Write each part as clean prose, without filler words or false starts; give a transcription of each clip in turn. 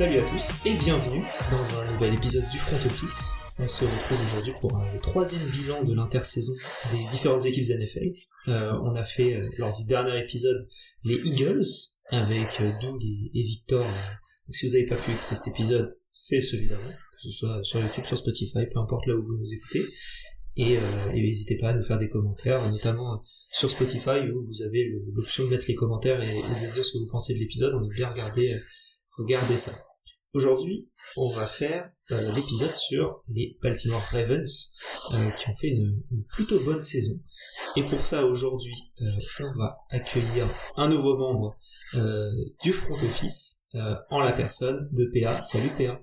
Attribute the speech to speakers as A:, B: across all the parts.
A: Salut à tous et bienvenue dans un nouvel épisode du Front Office. On se retrouve aujourd'hui pour le troisième bilan de l'intersaison des différentes équipes NFL. On a fait, lors du dernier épisode, les Eagles avec Doug et Victor. Donc si vous n'avez pas pu écouter cet épisode, c'est celui d'avant, que ce soit sur YouTube, sur Spotify, peu importe là où vous nous écoutez. Et n'hésitez pas à nous faire des commentaires, notamment sur Spotify où vous avez l'option de mettre les commentaires et de dire ce que vous pensez de l'épisode. On a bien regardé ça. Aujourd'hui, on va faire l'épisode sur les Baltimore Ravens qui ont fait une plutôt bonne saison. Et pour ça, aujourd'hui, on va accueillir un nouveau membre du Front Office en la personne de PA. Salut PA.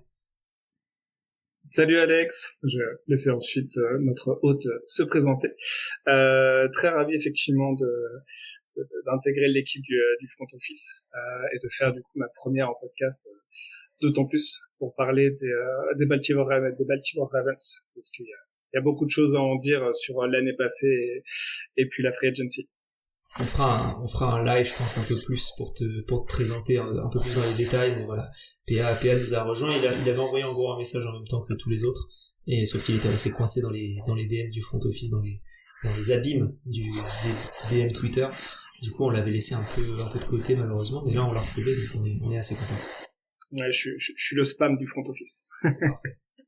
B: Salut Alex, je vais laisser ensuite notre hôte se présenter. Très ravi effectivement d'intégrer l'équipe du Front Office et de faire du coup ma première en podcast, d'autant plus pour parler des Baltimore Ravens, parce qu'il y a beaucoup de choses à en dire sur l'année passée et puis la free agency.
A: On fera un live, je pense, un peu plus pour te présenter un peu plus dans les détails. Donc voilà, PA nous a rejoint. Il avait envoyé en gros un message en même temps que tous les autres, et sauf qu'il était resté coincé dans les DM du Front Office, dans les abîmes des DM Twitter. Du coup, on l'avait laissé un peu de côté malheureusement, mais là on l'a retrouvé, donc on est assez content.
B: Ouais, je suis le spam du Front Office.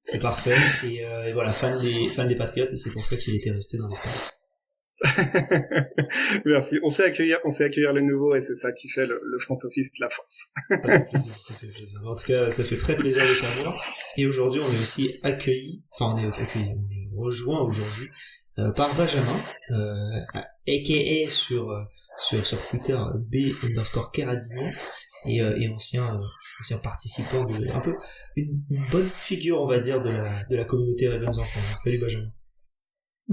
A: C'est parfait. Et voilà, fan des Patriots, et c'est pour ça qu'il était resté dans les spams.
B: Merci. On sait accueillir les nouveaux, et c'est ça qui fait le Front Office de la France.
A: Ça fait plaisir. En tout cas, ça fait très plaisir de t'avoir. Et aujourd'hui, on est aussi on est rejoint aujourd'hui par Benjamin, aka sur Twitter B_Keradino, et ancien participant un peu une bonne figure, on va dire, de la communauté Ravens en France. Salut Benjamin.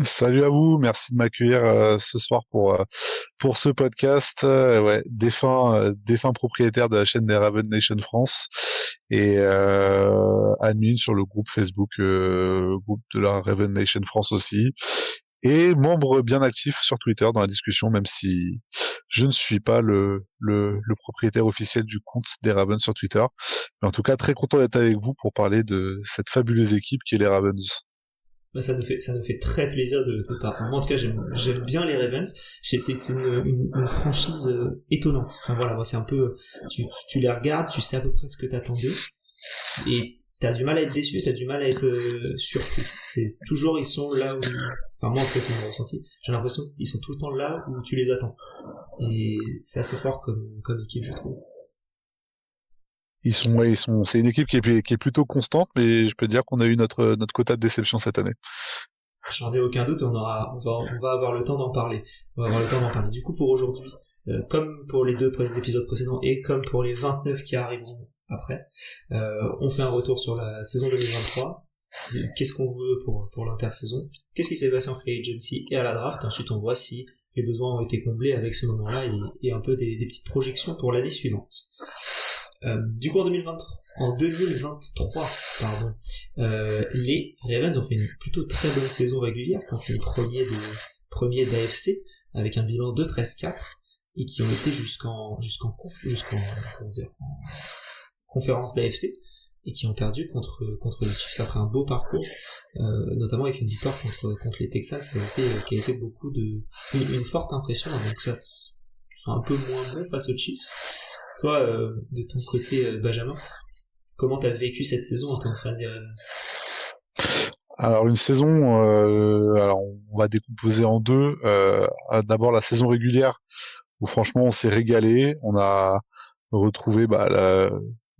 C: Salut à vous, merci de m'accueillir ce soir pour ce podcast. Défunt propriétaire de la chaîne des Raven Nation France et admin sur le groupe Facebook, groupe de la Raven Nation France aussi, et membre bien actif sur Twitter dans la discussion, même si je ne suis pas le propriétaire officiel du compte des Ravens sur Twitter. Mais en tout cas, très content d'être avec vous pour parler de cette fabuleuse équipe qui est les Ravens.
A: Ça nous fait très plaisir de part. Enfin, moi en tout cas j'aime bien les Ravens. C'est une franchise étonnante. Enfin voilà, moi c'est un peu tu les regardes, tu sais à peu près ce que t'attendais et t'as du mal à être déçu, t'as du mal à être surpris. C'est toujours ils sont là où, enfin moi en tout cas c'est mon ressenti. J'ai l'impression qu'ils sont tout le temps là où tu les attends. Et c'est assez fort comme équipe, je trouve.
C: C'est une équipe qui est plutôt constante, mais je peux dire qu'on a eu notre quota de déception cette année.
A: J'en ai aucun doute, on va avoir le temps d'en parler. Du coup, pour aujourd'hui, comme pour les deux épisodes précédents et comme pour les 29 qui arriveront après, on fait un retour sur la saison 2023. Qu'est-ce qu'on veut pour l'intersaison? Qu'est-ce qui s'est passé en free agency et à la draft? Ensuite, on voit si les besoins ont été comblés avec ce moment-là et un peu des petites projections pour l'année suivante. Du coup, en 2023, les Ravens ont fait une plutôt très bonne saison régulière, qui ont fait premier d'AFC avec un bilan de 13-4 et qui ont été jusqu'en conférence d'AFC et qui ont perdu contre les Chiefs après un beau parcours, notamment avec une victoire contre les Texans qui avait fait beaucoup une forte impression. Donc ça, c'est un peu moins bon face aux Chiefs. Toi, de ton côté, Benjamin, comment t'as vécu cette saison en tant que fan des Ravens?
C: Alors une saison, alors on va décomposer en deux. D'abord la saison régulière où franchement on s'est régalé. On a retrouvé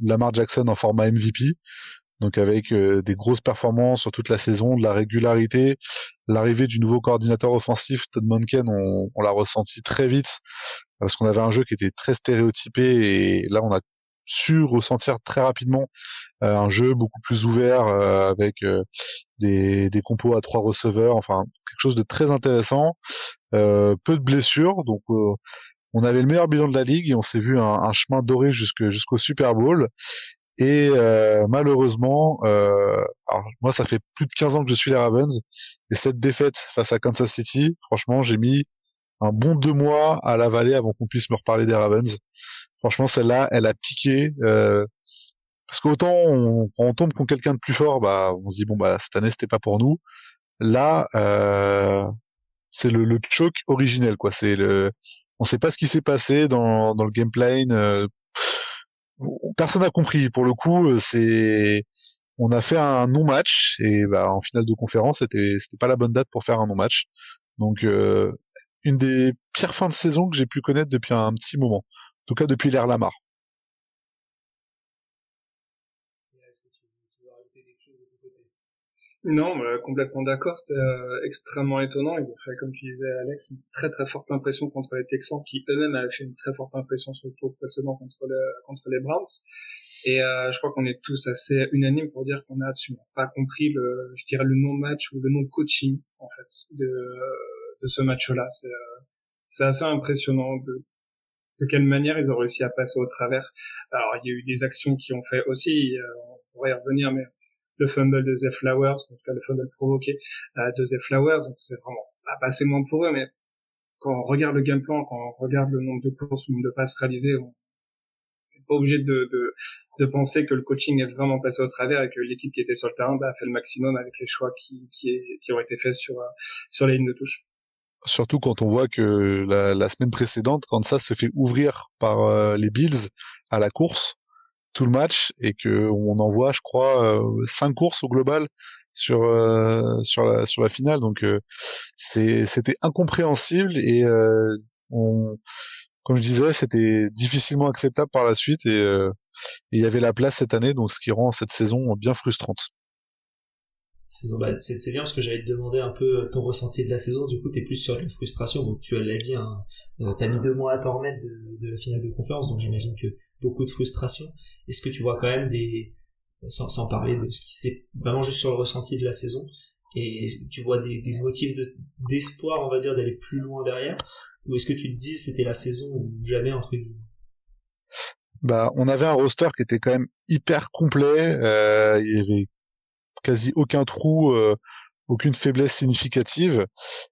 C: Lamar Jackson en format MVP, donc avec des grosses performances sur toute la saison, de la régularité. L'arrivée du nouveau coordinateur offensif Todd Monken, on l'a ressenti très vite parce qu'on avait un jeu qui était très stéréotypé et là on a su ressentir très rapidement un jeu beaucoup plus ouvert avec des compos à 3 receveurs, enfin quelque chose de très intéressant, peu de blessures, donc on avait le meilleur bilan de la ligue et on s'est vu un chemin doré jusqu'au Super Bowl. Et malheureusement, alors moi ça fait plus de 15 ans que je suis les Ravens et cette défaite face à Kansas City, franchement j'ai mis un bon 2 mois à l'avaler avant qu'on puisse me reparler des Ravens. Franchement, celle-là, elle a piqué parce qu'autant quand on tombe contre quelqu'un de plus fort, bah on se dit bon bah cette année c'était pas pour nous. Là, c'est le choke originel quoi. On sait pas ce qui s'est passé dans le gameplay. Personne n'a compris. Pour le coup, on a fait un non-match et bah en finale de conférence, c'était pas la bonne date pour faire un non-match. Donc une des pires fins de saison que j'ai pu connaître depuis un petit moment. En tout cas depuis l'ère Lamar.
A: Est-ce que tu veux rajouter quelque chose de ton côté?
B: Non, complètement d'accord. C'était extrêmement étonnant. Ils ont fait, comme tu disais, Alex, une très très forte impression contre les Texans, qui eux-mêmes avaient fait une très forte impression sur le tour précédent contre les Browns. Et je crois qu'on est tous assez unanimes pour dire qu'on n'a absolument pas compris je dirais le non-match ou le non-coaching en fait de ce match-là. C'est assez impressionnant de quelle manière ils ont réussi à passer au travers. Alors il y a eu des actions qui ont fait aussi, on pourrait y revenir, mais le fumble de Zay Flowers, en tout cas le fumble provoqué de Zay Flowers, donc c'est vraiment pas assez moins pour eux, mais quand on regarde le game plan, quand on regarde le nombre de courses, le nombre de passes réalisées, on n'est pas obligé de penser que le coaching est vraiment passé au travers et que l'équipe qui était sur le terrain a fait le maximum avec les choix qui ont été faits sur les lignes de touche.
C: Surtout quand on voit que la semaine précédente, Kansas se fait ouvrir par les Bills à la course tout le match et que on envoie, je crois, 5 courses au global sur la finale. Donc c'était incompréhensible et comme je disais, c'était difficilement acceptable par la suite et il y avait la place cette année, donc ce qui rend cette saison bien frustrante.
A: C'est bien parce que j'allais te demander un peu ton ressenti de la saison. Du coup, t'es plus sur la frustration. Donc, tu l'as dit, hein, t'as mis 2 mois à t'en remettre de la finale de conférence, donc j'imagine que beaucoup de frustration. Est-ce que tu vois quand même sans parler de ce qui c'est vraiment juste sur le ressenti de la saison, et tu vois des motifs d'espoir, on va dire, d'aller plus loin derrière, ou est-ce que tu te dis c'était la saison ou jamais entre guillemets?
C: Bah, on avait un roster qui était quand même hyper complet. Il y avait quasi aucun trou, aucune faiblesse significative.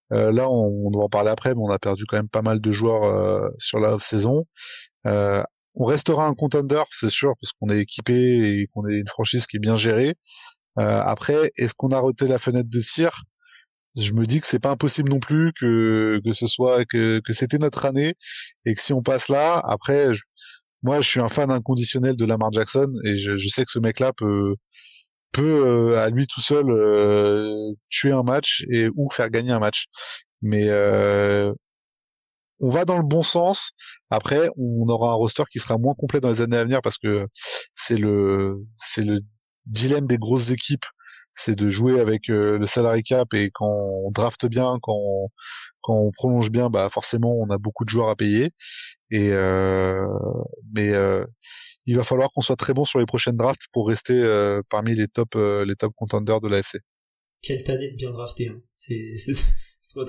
C: Là, on doit en parler après, mais on a perdu quand même pas mal de joueurs sur la off-saison. Euh, on restera un contender, c'est sûr, parce qu'on est équipé et qu'on est une franchise qui est bien gérée. Après, est-ce qu'on a raté la fenêtre de tir? Je me dis que c'est pas impossible non plus que ce soit que c'était notre année et que si on passe là, après, moi, je suis un fan inconditionnel de Lamar Jackson et je sais que ce mec-là peut à lui tout seul tuer un match et ou faire gagner un match. Mais on va dans le bon sens. Après, on aura un roster qui sera moins complet dans les années à venir parce que c'est le dilemme des grosses équipes, c'est de jouer avec le salary cap et quand on drafte bien, quand on prolonge bien, bah forcément on a beaucoup de joueurs à payer. Et mais il va falloir qu'on soit très bon sur les prochaines drafts pour rester parmi les top contenders de l'AFC.
A: Quelle année de bien drafté, hein. Tu te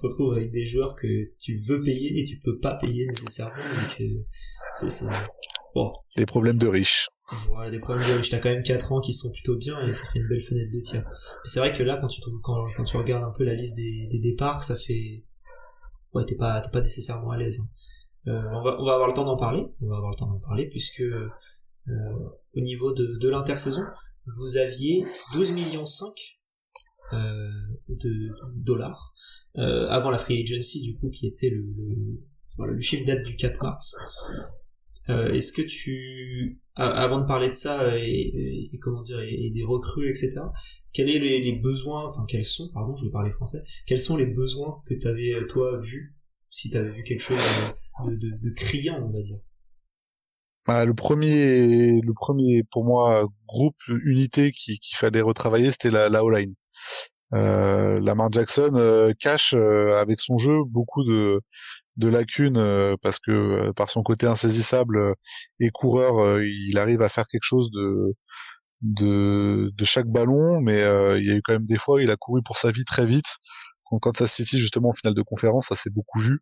A: retrouves avec des joueurs que tu veux payer et tu peux pas payer nécessairement, donc c'est bon.
C: Les problèmes de riches.
A: Voilà, des problèmes de riches. T'as quand même 4 ans qui sont plutôt bien et ça fait une belle fenêtre de tir. Mais c'est vrai que là, quand tu regardes un peu la liste des départs, ça fait, ouais, t'es pas nécessairement à l'aise, hein. On va avoir le temps d'en parler. On va avoir le temps d'en parler puisque, au niveau de l'intersaison, vous aviez 12 millions 5 de dollars avant la free agency, du coup, qui était voilà, le chiffre date du 4 mars. Est-ce que avant de parler de ça et comment dire et des recrues, etc., quels sont les besoins, enfin quels sont, pardon, je vais parler français, quels sont les besoins que tu avais toi vu, si tu avais vu quelque chose de criant, on va dire?
C: Bah, le premier pour moi groupe unité qu'il fallait retravailler, c'était la O-line. Lamar Jackson cache avec son jeu beaucoup de lacunes parce que par son côté insaisissable et coureur, il arrive à faire quelque chose de chaque ballon, mais il y a eu quand même des fois où il a couru pour sa vie très vite. Quand Kansas City justement en finale de conférence, ça s'est beaucoup vu.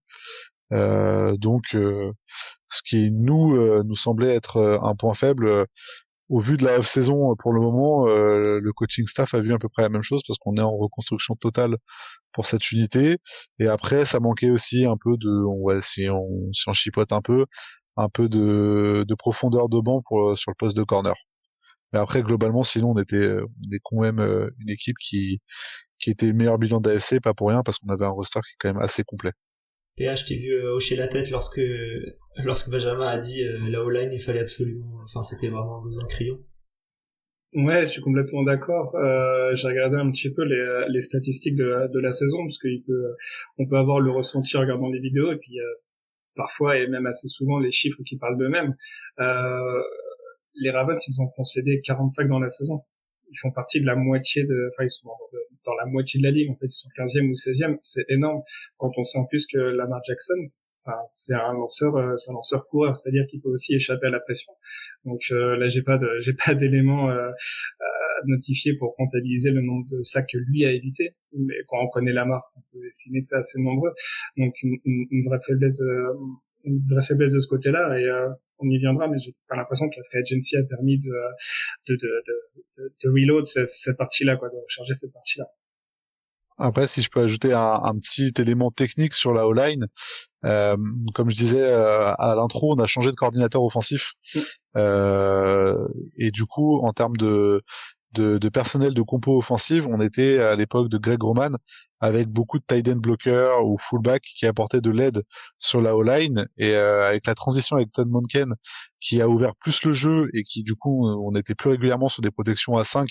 C: Donc ce qui nous semblait être un point faible. Au vu de la off-saison pour le moment, le coaching staff a vu à peu près la même chose parce qu'on est en reconstruction totale pour cette unité. Et après, ça manquait aussi un peu si on chipote un peu de profondeur de banc sur le poste de corner. Mais après, globalement, sinon, on est quand même une équipe qui était le meilleur bilan d'AFC, pas pour rien, parce qu'on avait un roster qui est quand même assez complet.
A: PH, je t'ai vu hocher la tête lorsque Benjamin a dit la O-line, il fallait absolument, enfin c'était vraiment un besoin criant.
B: Ouais, je suis complètement d'accord. J'ai regardé un petit peu les statistiques de la saison, parce on peut avoir le ressenti en regardant les vidéos, et puis parfois, et même assez souvent, les chiffres qui parlent d'eux-mêmes. Les Ravens, ils ont concédé 45 dans la saison. Ils font partie de la moitié ils sont dans la moitié de la ligue. En fait, ils sont 15e ou 16e. C'est énorme. Quand on sait en plus que Lamar Jackson, c'est un lanceur coureur, c'est-à-dire qu'il peut aussi échapper à la pression. Donc là, j'ai pas d'éléments notifiés pour comptabiliser le nombre de sacs que lui a évité. Mais quand on connaît Lamar, on peut estimer que c'est assez nombreux. Donc une vraie faiblesse de ce côté-là, et on y viendra, mais j'ai pas l'impression que la free agency a permis de reload cette partie-là, quoi, de recharger cette partie-là.
C: Après, si je peux ajouter un petit élément technique sur la O-line, comme je disais à l'intro, on a changé de coordinateur offensif, et du coup, en termes de personnel de compo offensive, on était à l'époque de Greg Roman avec beaucoup de tight end blockers ou fullback qui apportaient de l'aide sur la O-line, et avec la transition avec Todd Monken qui a ouvert plus le jeu et qui du coup on était plus régulièrement sur des protections à 5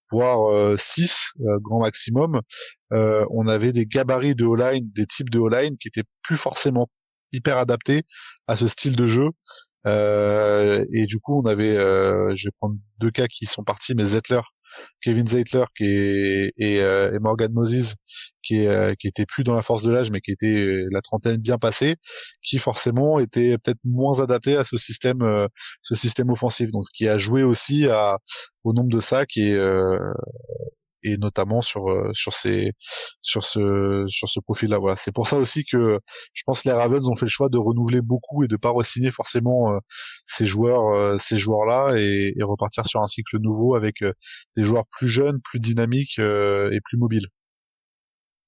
C: voire 6 grand maximum, on avait des gabarits de O-line, des types de O-line qui étaient plus forcément hyper adaptés à ce style de jeu. Et du coup, on avait, je vais prendre deux cas qui sont partis, mais Kevin Zeitler, et Morgan Moses, qui était plus dans la force de l'âge, mais qui était la trentaine bien passée, qui forcément était peut-être moins adapté à ce système offensif. Donc, ce qui a joué aussi au nombre de sacs et notamment sur ce profil-là. Voilà. C'est pour ça aussi que je pense que les Ravens ont fait le choix de renouveler beaucoup et de pas re-signer forcément ces joueurs-là, et repartir sur un cycle nouveau avec des joueurs plus jeunes, plus dynamiques et plus mobiles.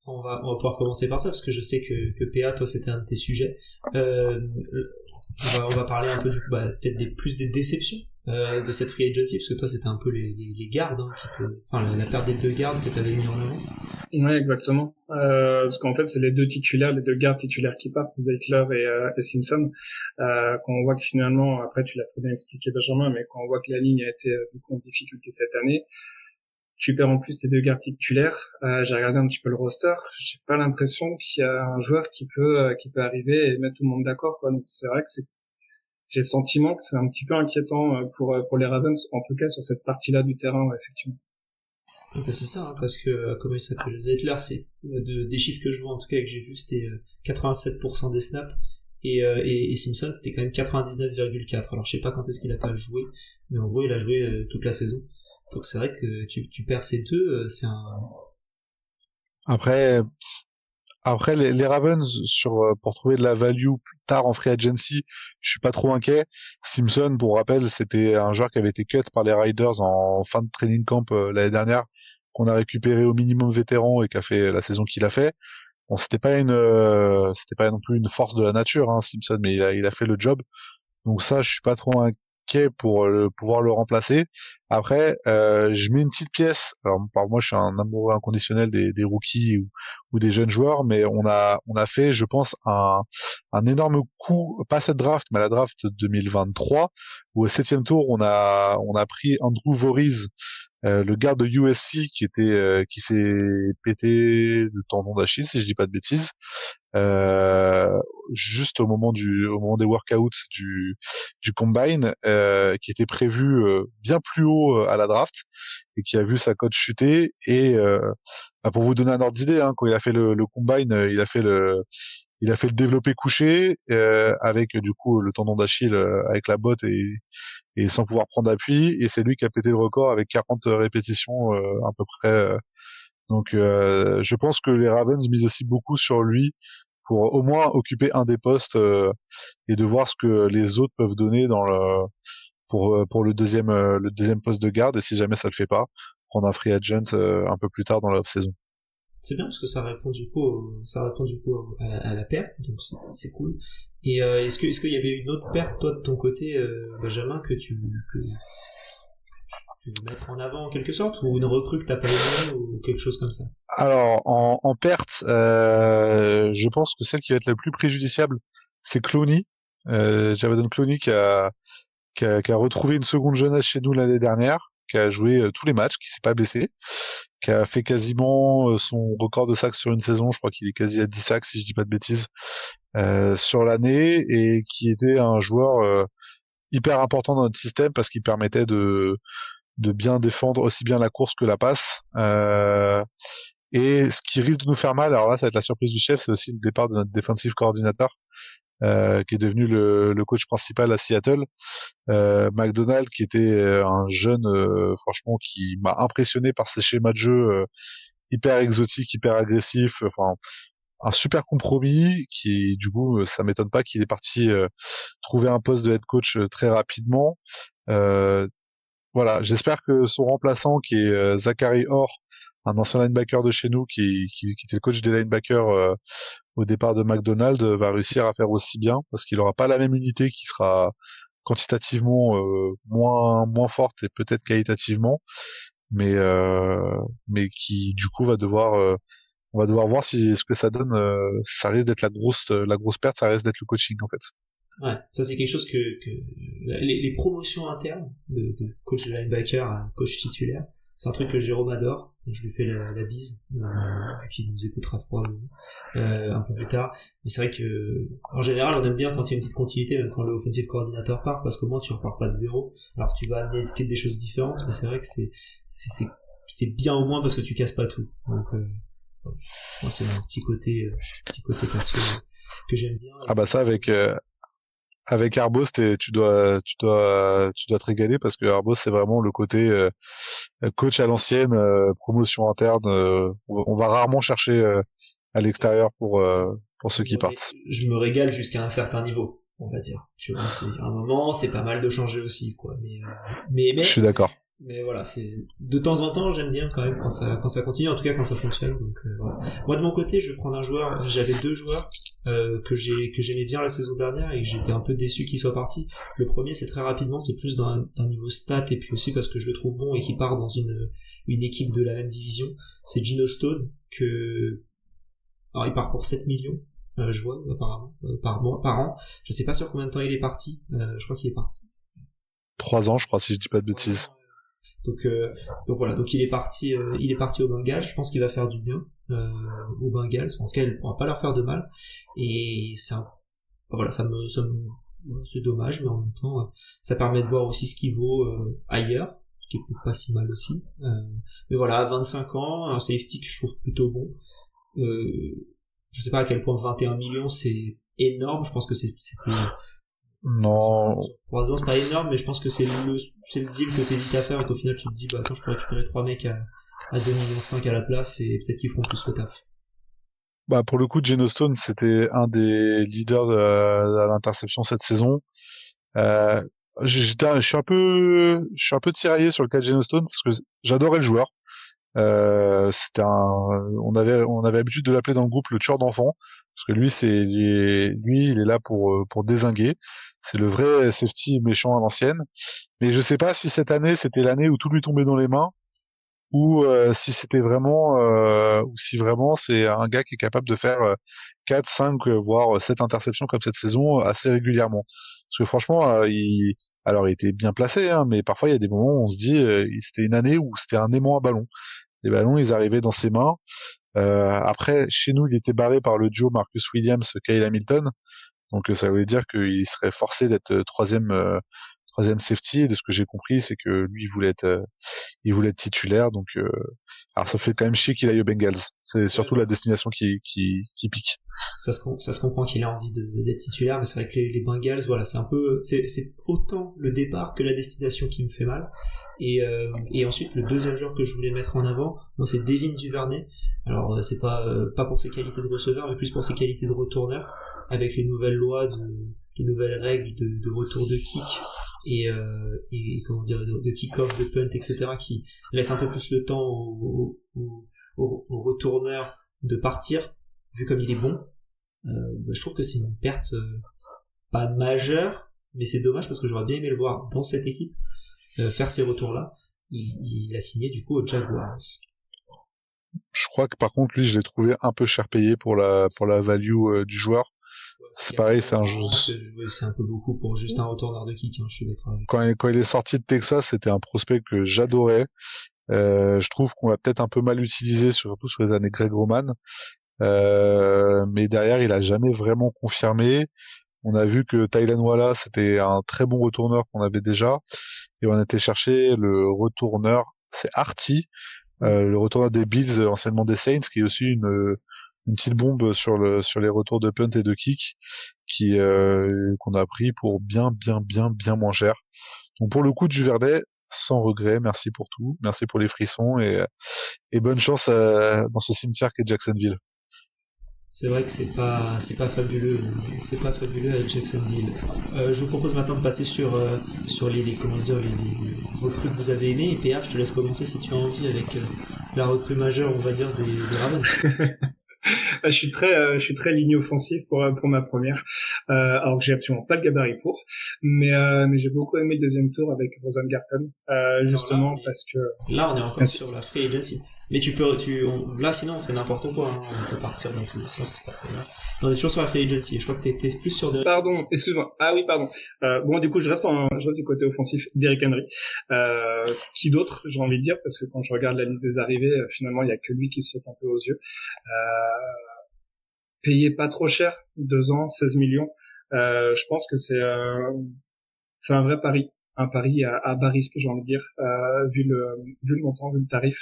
A: On va pouvoir commencer par ça, parce que je sais que PA, toi, c'était un de tes sujets. On va parler un peu peut-être plus des déceptions de cette free agency, parce que toi, c'était un peu les gardes, la perte des deux gardes que tu avais mis en avant.
B: Ouais, exactement. Parce qu'en fait, c'est les deux gardes titulaires qui partent, Zeitler et Simpson. Quand on voit que finalement, après, tu l'as très bien expliqué, Benjamin, mais quand on voit que la ligne a été beaucoup en difficulté cette année, tu perds en plus tes deux gardes titulaires. J'ai regardé un petit peu le roster. J'ai pas l'impression qu'il y a un joueur qui peut arriver et mettre tout le monde d'accord, quoi. Donc c'est vrai que j'ai le sentiment que c'est un petit peu inquiétant pour les Ravens, en tout cas sur cette partie-là du terrain, ouais, effectivement.
A: C'est ça, hein, parce que comment il s'appelle, Zeitler, c'est des chiffres que je vois en tout cas et que j'ai vu, c'était 87% des snaps, et Simpson c'était quand même 99,4. Alors je sais pas quand est-ce qu'il a pas joué, mais en gros il a joué toute la saison. Donc c'est vrai que tu perds ces deux, c'est un...
C: Après les Ravens pour trouver de la value plus tard en free agency, je suis pas trop inquiet. Simpson, pour rappel, c'était un joueur qui avait été cut par les Riders en fin de training camp l'année dernière, qu'on a récupéré au minimum vétéran et qui a fait la saison qu'il a fait. Bon, c'était pas non plus une force de la nature, hein, Simpson, mais il a fait le job. Donc ça, je suis pas trop inquiet pour pouvoir le remplacer. Après, je mets une petite pièce. Alors, moi, je suis un amoureux inconditionnel des rookies ou des jeunes joueurs, mais on a fait, je pense, un énorme coup, pas cette draft, mais la draft 2023, où au 7e tour, on a pris Andrew Voriz, le garde de USC qui s'est pété le tendon d'Achille, si je dis pas de bêtises, juste au moment des workouts du combine, qui était prévu bien plus haut à la draft, et qui a vu sa cote chuter. Et pour vous donner un ordre d'idée, hein, quand il a fait le combine, il a fait le développé couché, avec du coup le tendon d'Achille avec la botte et sans pouvoir prendre appui, et c'est lui qui a pété le record avec 40 répétitions à peu près. Donc je pense que les Ravens misent aussi beaucoup sur lui pour au moins occuper un des postes, et de voir ce que les autres peuvent donner pour le deuxième poste de garde, et si jamais ça le fait pas, prendre un free agent un peu plus tard dans la off-saison.
A: C'est bien parce que ça répond du coup à la perte, donc c'est cool. Et est-ce qu'il y avait une autre perte, toi, de ton côté, Benjamin, que tu tu veux mettre en avant en quelque sorte, ou une recrue que t'as pas aimée, ou quelque chose comme ça?
C: Alors, en perte, je pense que celle qui va être la plus préjudiciable, c'est Clooney. Javadoun Clooney qui a retrouvé une seconde jeunesse chez nous l'année dernière, qui a joué tous les matchs, qui s'est pas blessé, qui a fait quasiment son record de sacs sur une saison, je crois qu'il est quasi à 10 sacs si je dis pas de bêtises, sur l'année, et qui était un joueur hyper important dans notre système parce qu'il permettait de bien défendre aussi bien la course que la passe. Et ce qui risque de nous faire mal, alors là ça va être la surprise du chef, c'est aussi le départ de notre defensive coordinator, qui est devenu le coach principal à Seattle. McDonald, qui était un jeune, franchement, qui m'a impressionné par ses schémas de jeu hyper exotiques, hyper agressifs, enfin un super compromis qui, du coup, ça m'étonne pas qu'il est parti trouver un poste de head coach très rapidement. Voilà, j'espère que son remplaçant, qui est Zachary Orr, un ancien linebacker de chez nous, qui était le coach des linebackers au départ de McDonald's, va réussir à faire aussi bien, parce qu'il aura pas la même unité qui sera quantitativement moins forte et peut-être qualitativement, mais qui du coup va devoir on va devoir voir si ce que ça donne. Ça risque d'être la grosse perte, ça risque d'être le coaching en fait.
A: Ouais, ça c'est quelque chose que les promotions internes de coach de linebacker à coach titulaire, c'est un truc que Jérôme adore. Je lui fais la bise, qui nous écoutera probablement un peu plus tard. Mais c'est vrai que en général, on aime bien quand il y a une petite continuité, même quand le offensive coordinator part, parce qu'au moins tu repars pas de zéro. Alors tu vas amener des choses différentes, mais c'est vrai que c'est bien au moins parce que tu casses pas tout. Donc moi c'est mon petit côté perso que j'aime bien.
C: Ah bah ça avec Arbos, tu dois te régaler parce que Arbos c'est vraiment le côté coach à l'ancienne, promotion interne. On va rarement chercher à l'extérieur pour ceux qui partent.
A: Je me régale jusqu'à un certain niveau, on va dire. Tu vois, c'est à un moment, c'est pas mal de changer aussi, quoi. Mais
C: je suis d'accord.
A: Mais voilà, c'est de temps en temps, j'aime bien quand même quand ça continue, en tout cas quand ça fonctionne. Donc voilà. Moi de mon côté, je vais prendre un joueur. J'avais deux joueurs que j'aimais bien la saison dernière et que j'étais un peu déçu qu'ils soient partis. Le premier, c'est très rapidement, c'est plus d'un niveau stat et puis aussi parce que je le trouve bon et qu'il part dans une équipe de la même division. C'est Gino Stone alors il part pour 7 millions. Je vois apparemment par an. Je sais pas sur combien de temps il est parti. Je crois qu'il est parti
C: 3 ans, je crois, si je dis pas de bêtises.
A: Donc voilà, donc il est parti au Bengals. Je pense qu'il va faire du bien aux Bengals. En tout cas, il pourra pas leur faire de mal. Et voilà, c'est dommage, mais en même temps, ça permet de voir aussi ce qu'il vaut ailleurs, ce qui est peut-être pas si mal aussi. Mais voilà, à 25 ans, un safety que je trouve plutôt bon. Je sais pas à quel point 21 millions c'est énorme. Je pense que c'était
C: non.
A: Sur 3 ans, c'est pas énorme, mais je pense que c'est le deal que t'hésites à faire et qu'au final tu te dis, bah attends, je peux récupérer 3 mecs à 2,5 millions à la place et peut-être qu'ils feront plus le taf.
C: Bah pour le coup, Geno Stone, c'était un des leaders de l'interception cette saison. Je suis un peu tiraillé sur le cas de Geno Stone parce que j'adorais le joueur. On avait l'habitude de l'appeler dans le groupe le tueur d'enfants parce que lui il est là pour dézinguer. C'est le vrai safety méchant à l'ancienne. Mais je sais pas si cette année c'était l'année où tout lui tombait dans les mains ou si c'était vraiment ou si vraiment c'est un gars qui est capable de faire 4, 5 voire 7 interceptions comme cette saison assez régulièrement. Parce que franchement il était bien placé hein, mais parfois il y a des moments où on se dit c'était une année où c'était un aimant à ballon. Les ballons, ils arrivaient dans ses mains. Après, chez nous, il était barré par le duo Marcus Williams, Kyle Hamilton. Donc, ça voulait dire qu'il serait forcé d'être troisième safety. Et de ce que j'ai compris, c'est que lui, il voulait être titulaire. Donc, alors ça fait quand même chier qu'il aille aux Bengals. C'est surtout la destination qui pique.
A: Ça se comprend qu'il a envie d'être titulaire, mais c'est vrai que les Bengals, voilà, c'est autant le départ que la destination qui me fait mal. Et ensuite, le deuxième joueur que je voulais mettre en avant, moi, c'est Devin Duvernay. Alors, c'est pas pour ses qualités de receveur, mais plus pour ses qualités de retourneur, avec les nouvelles règles de retour de kick et comment dire, de kick-off, de punt, etc., qui laissent un peu plus le temps au retourneur de partir, vu comme il est bon. Je trouve que c'est une perte pas majeure, mais c'est dommage parce que j'aurais bien aimé le voir dans cette équipe faire ces retours-là. il a signé du coup aux Jaguars.
C: Je crois que par contre, lui, je l'ai trouvé un peu cher payé pour la value du joueur.
A: Ouais,
C: C'est pareil, c'est un jeu.
A: parce que c'est un peu beaucoup pour juste un retourneur de kick, hein, je suis d'accord avec.
C: Quand il est sorti de Texas, c'était un prospect que j'adorais. Je trouve qu'on l'a peut-être un peu mal utilisé, surtout sur les années Greg Roman. Mais derrière, il a jamais vraiment confirmé. On a vu que Tylan Wallace c'était un très bon retourneur qu'on avait déjà, et on a été chercher le retourneur, c'est Artie, le retourneur des Bills, anciennement des Saints, qui est aussi une petite bombe sur les retours de punt et de kick, qu'on a pris pour bien moins cher. Donc pour le coup, Duvernay, sans regret, merci pour tout, merci pour les frissons, et bonne chance dans ce cimetière qu'est Jacksonville.
A: C'est vrai que c'est pas fabuleux, c'est pas fabuleux à Jacksonville. Je vous propose maintenant de passer sur les comment dire les recrues que vous avez aimées. Et PH, je te laisse commencer si tu as envie avec la recrue majeure, on va dire des Ravens.
B: Je suis très ligne offensive pour ma première, alors que j'ai absolument pas le gabarit pour, mais j'ai beaucoup aimé le deuxième tour avec Rosen Garten, justement parce que
A: là on est encore sur la free agency. Mais là sinon on fait n'importe quoi, hein. On peut partir dans tous les sens, c'est pas très grave. On est toujours sur la free agency. Je crois que t'es plus sur des.
B: Pardon, excuse-moi. Ah oui, pardon. Bon, du coup, je reste du côté offensif d'Eric Henry. Qui d'autre, j'ai envie de dire, parce que quand je regarde la liste des arrivées, finalement, il y a que lui qui se saute un peu aux yeux. Payé pas trop cher, 2 ans, 16 millions. Je pense que c'est un vrai pari. Un pari à bas risque, j'ai envie de dire, vu le montant, vu le tarif.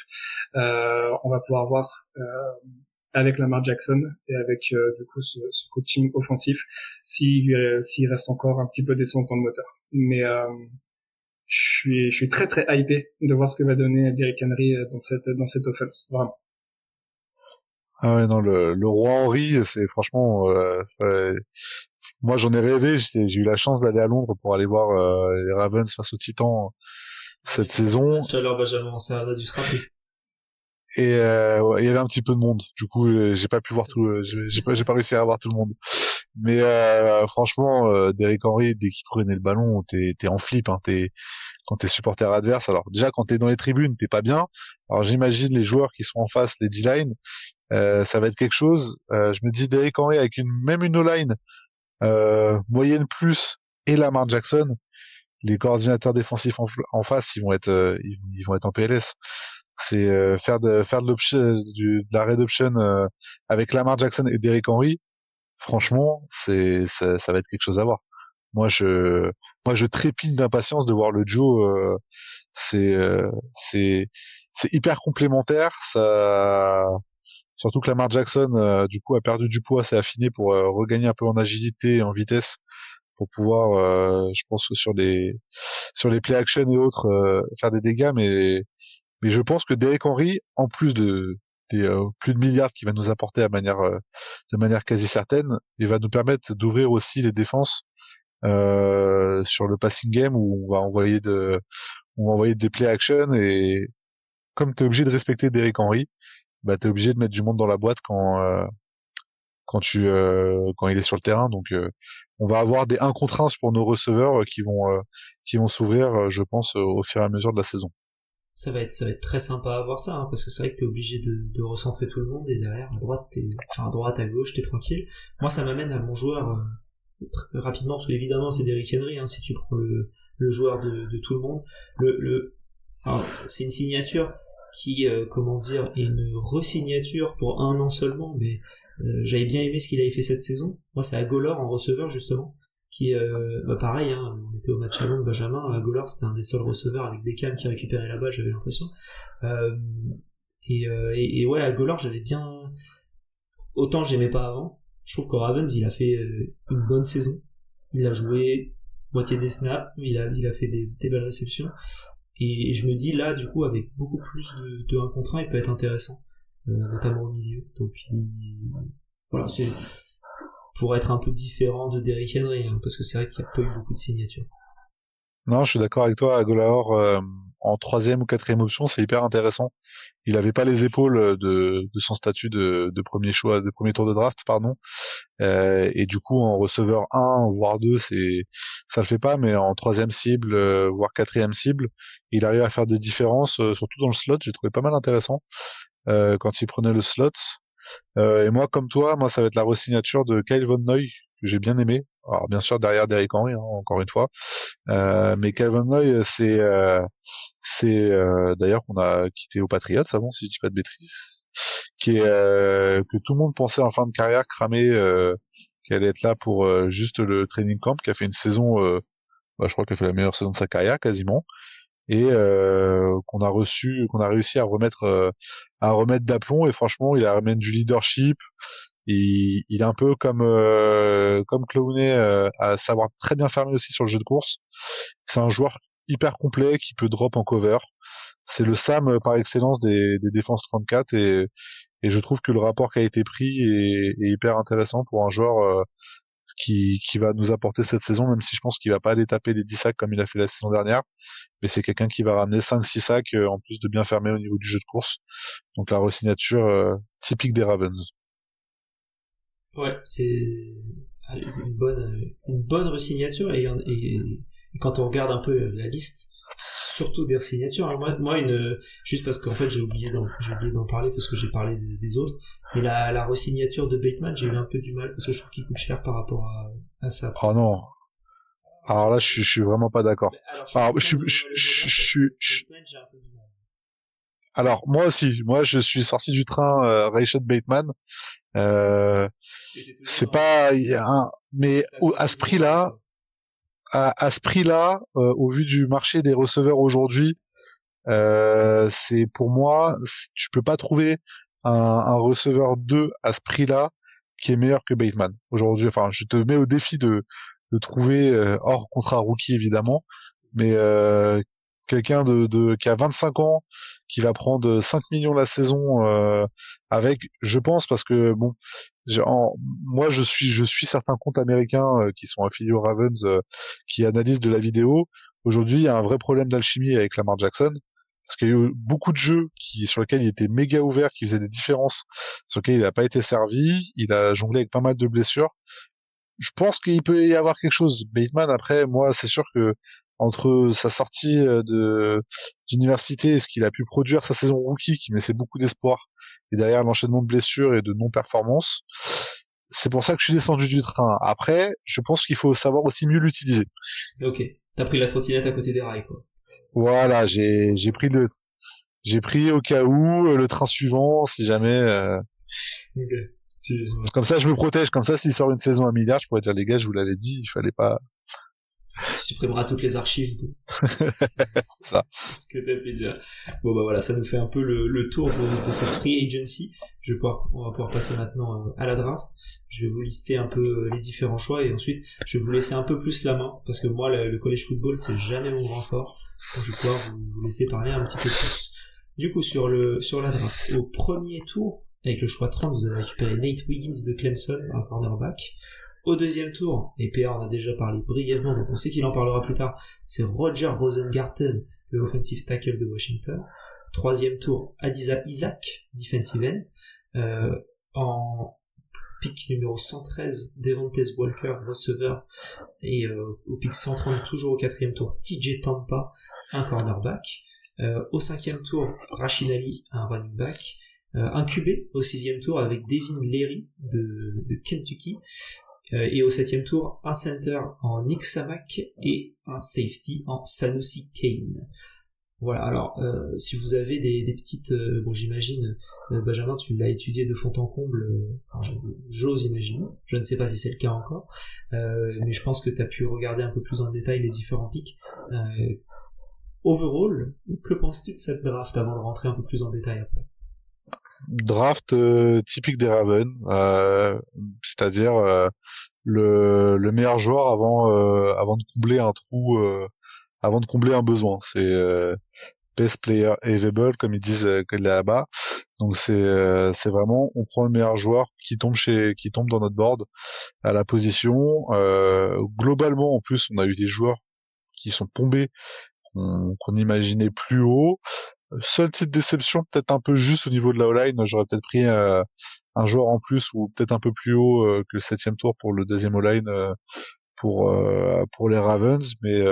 B: On va pouvoir voir, avec Lamar Jackson et avec du coup ce coaching offensif s'il reste encore un petit peu descendant dans le moteur. Mais je suis très très hypé de voir ce que va donner Derrick Henry dans cette offense, vraiment.
C: Ah ouais, non, le roi Henry, c'est franchement moi j'en ai rêvé, j'ai eu la chance d'aller à Londres pour aller voir les Ravens face aux Titans cette saison.
A: Alors Benjamin, ça a dû se rappeler.
C: Et il y avait un petit peu de monde. Du coup, j'ai pas pu voir j'ai pas réussi à voir tout le monde. Mais franchement, Derrick Henry, dès qu'il prenait le ballon, t'es en flip, hein. Quand t'es supporter adverse. Alors déjà, quand t'es dans les tribunes, t'es pas bien. Alors j'imagine les joueurs qui sont en face, les D-line, ça va être quelque chose. Je me dis Derrick Henry avec même une O-line moyenne plus et Lamar Jackson, les coordinateurs défensifs en face, ils vont être en PLS. C'est faire de l'option, de la red option avec Lamar Jackson et Derrick Henry. Franchement, ça va être quelque chose à voir. Moi, je trépine d'impatience de voir le duo. C'est hyper complémentaire. Ça, surtout que Lamar Jackson, du coup, a perdu du poids, s'est affiné pour regagner un peu en agilité et en vitesse pour pouvoir, je pense que sur les play action et autres, faire des dégâts. Mais je pense que Derrick Henry, en plus des plus de milliards qu'il va nous apporter de manière quasi certaine, il va nous permettre d'ouvrir aussi les défenses sur le passing game où on va envoyer des play action, et comme t'es obligé de respecter Derrick Henry, bah t'es obligé de mettre du monde dans la boîte quand il est sur le terrain. Donc on va avoir des 1 contre 1 pour nos receveurs qui vont s'ouvrir, je pense, au fur et à mesure de la saison.
A: Ça va être très sympa à voir ça, hein, parce que c'est vrai que t'es obligé de recentrer tout le monde, et derrière, à droite, à gauche, t'es tranquille. Moi, ça m'amène à mon joueur, très rapidement, parce qu'évidemment, c'est Derrick Henry, hein, si tu prends le joueur de tout le monde. Alors, c'est une signature qui, comment dire, est une resignature pour 1 an seulement, mais j'avais bien aimé ce qu'il avait fait cette saison. Moi, c'est Agholor en receveur, justement, qui pareil, hein, on était au match à Londres, Benjamin, Agholor c'était un des seuls receveurs avec Beckham qui récupérait la balle, j'avais l'impression. Et ouais, Agholor, j'avais bien, autant j'aimais pas avant. Je trouve qu'au Ravens il a fait une bonne saison, il a joué moitié des snaps, il a fait des belles réceptions, et je me dis là du coup avec beaucoup plus de 1 contre 1 il peut être intéressant, notamment au milieu. Donc voilà, c'est pour être un peu différent de Derrick Henry, hein, parce que c'est vrai qu'il n'y a pas eu beaucoup de signatures.
C: Non, je suis d'accord avec toi. Agolahor, en troisième ou quatrième option, c'est hyper intéressant. Il avait pas les épaules de son statut de premier choix, de premier tour de draft, pardon. Et du coup, en receveur 1, voire 2, ça le fait pas, mais en troisième cible, voire quatrième cible, il arrive à faire des différences, surtout dans le slot. J'ai trouvé pas mal intéressant quand il prenait le slot. Et moi, comme toi, ça va être la re-signature de Kyle Van Noy, que j'ai bien aimé. Alors, bien sûr, derrière Derrick Henry, hein, encore une fois. Mais Kyle Van Noy, c'est d'ailleurs qu'on a quitté aux Patriots avant, si je dis pas de bêtises, qui est que tout le monde pensait en fin de carrière cramé, qui allait être là pour juste le training camp, qui a fait une saison, je crois qu'il a fait la meilleure saison de sa carrière quasiment, et qu'on a réussi à remettre d'aplomb. Et franchement, il amène du leadership. Il est un peu comme Clowney, à savoir très bien fermer aussi sur le jeu de course. C'est un joueur hyper complet qui peut drop en cover. C'est le Sam par excellence des défenses 34, et je trouve que le rapport qui a été pris est hyper intéressant pour un joueur qui va nous apporter cette saison, même si je pense qu'il va pas aller taper les 10 sacs comme il a fait la saison dernière, mais c'est quelqu'un qui va ramener 5-6 sacs en plus de bien fermer au niveau du jeu de course. Donc la re-signature typique des Ravens.
A: Ouais, c'est une bonne resignature et quand on regarde un peu la liste, surtout des signatures. Alors juste parce qu'en fait j'ai oublié d'en parler parce que j'ai parlé des autres, mais la resignature de Bateman, j'ai eu un peu du mal parce que je trouve qu'il coûte cher par rapport à ça.
C: Ah non. Alors là, je suis vraiment pas d'accord. Alors,
A: Bateman, j'ai un peu du mal.
C: Alors moi aussi, je suis sorti du train Rashad Bateman. C'est pas, mais à ce prix-là, au vu du marché des receveurs aujourd'hui, c'est pour moi, tu peux pas trouver un receveur 2 à ce prix-là qui est meilleur que Bateman aujourd'hui. Enfin, je te mets au défi de trouver, hors contrat rookie évidemment, mais quelqu'un qui a 25 ans, qui va prendre 5 millions la saison, avec, je pense, parce que bon, moi je suis certains comptes américains qui sont affiliés aux Ravens, qui analysent de la vidéo. Aujourd'hui, il y a un vrai problème d'alchimie avec Lamar Jackson. Parce qu'il y a eu beaucoup de jeux sur lesquels il était méga ouvert, qui faisaient des différences, sur lesquels il n'a pas été servi. Il a jonglé avec pas mal de blessures. Je pense qu'il peut y avoir quelque chose. Bateman, après, moi, c'est sûr que entre sa sortie d'université et ce qu'il a pu produire sa saison rookie, qui me laissait beaucoup d'espoir, et derrière l'enchaînement de blessures et de non-performances, c'est pour ça que je suis descendu du train. Après, je pense qu'il faut savoir aussi mieux l'utiliser.
A: Ok, t'as pris la trottinette à côté des rails, quoi.
C: Voilà, j'ai pris au cas où le train suivant, si jamais.
A: Okay.
C: Comme ça, je me protège. Comme ça, s'il sort une saison à 1 milliard, je pourrais dire les gars, je vous l'avais dit, il fallait pas.
A: Tu supprimeras toutes les archives
C: ça.
A: ce que t'as pu dire. Bon bah voilà, ça nous fait un peu le tour de cette free agency. On va pouvoir passer maintenant à la draft. Je vais vous lister un peu les différents choix et ensuite je vais vous laisser un peu plus la main parce que moi le college football c'est jamais mon grand fort. Donc je vais pouvoir vous laisser parler un petit peu plus. Du coup sur la draft, au premier tour, avec le choix 30, vous avez récupéré Nate Wiggins de Clemson, un cornerback. Au deuxième tour, et PA en a déjà parlé brièvement, donc on sait qu'il en parlera plus tard, c'est Roger Rosengarten, le offensive tackle de Washington. Troisième tour, Adisa Isaac, defensive end. En pick numéro 113, Devontae Walker, receveur. Et au pick 130, toujours au quatrième tour, TJ Tampa, un cornerback. Au cinquième tour, Rashid Ali, un running back. Un QB au sixième tour avec Devin Leary de Kentucky. Et au septième tour, un center en Nick Samak et un safety en Sanusi Kane. Voilà, alors si vous avez des petites... bon, j'imagine, Benjamin, tu l'as étudié de fond en comble, enfin j'ose imaginer, je ne sais pas si c'est le cas encore, mais je pense que tu as pu regarder un peu plus en détail les différents picks. Overall, que penses-tu de cette draft avant de rentrer un peu plus en détail après?
C: Draft typique des Ravens, c'est-à-dire le meilleur joueur avant de combler un trou, avant de combler un besoin. C'est best player available, comme ils disent là-bas. Donc c'est vraiment, on prend le meilleur joueur qui tombe dans notre board à la position. Globalement, en plus, on a eu des joueurs qui sont tombés, qu'on imaginait plus haut. Seule petite déception, peut-être un peu juste au niveau de la O-line, j'aurais peut-être pris un joueur en plus ou peut-être un peu plus haut que le 7e tour pour le deuxième O-line pour les Ravens, mais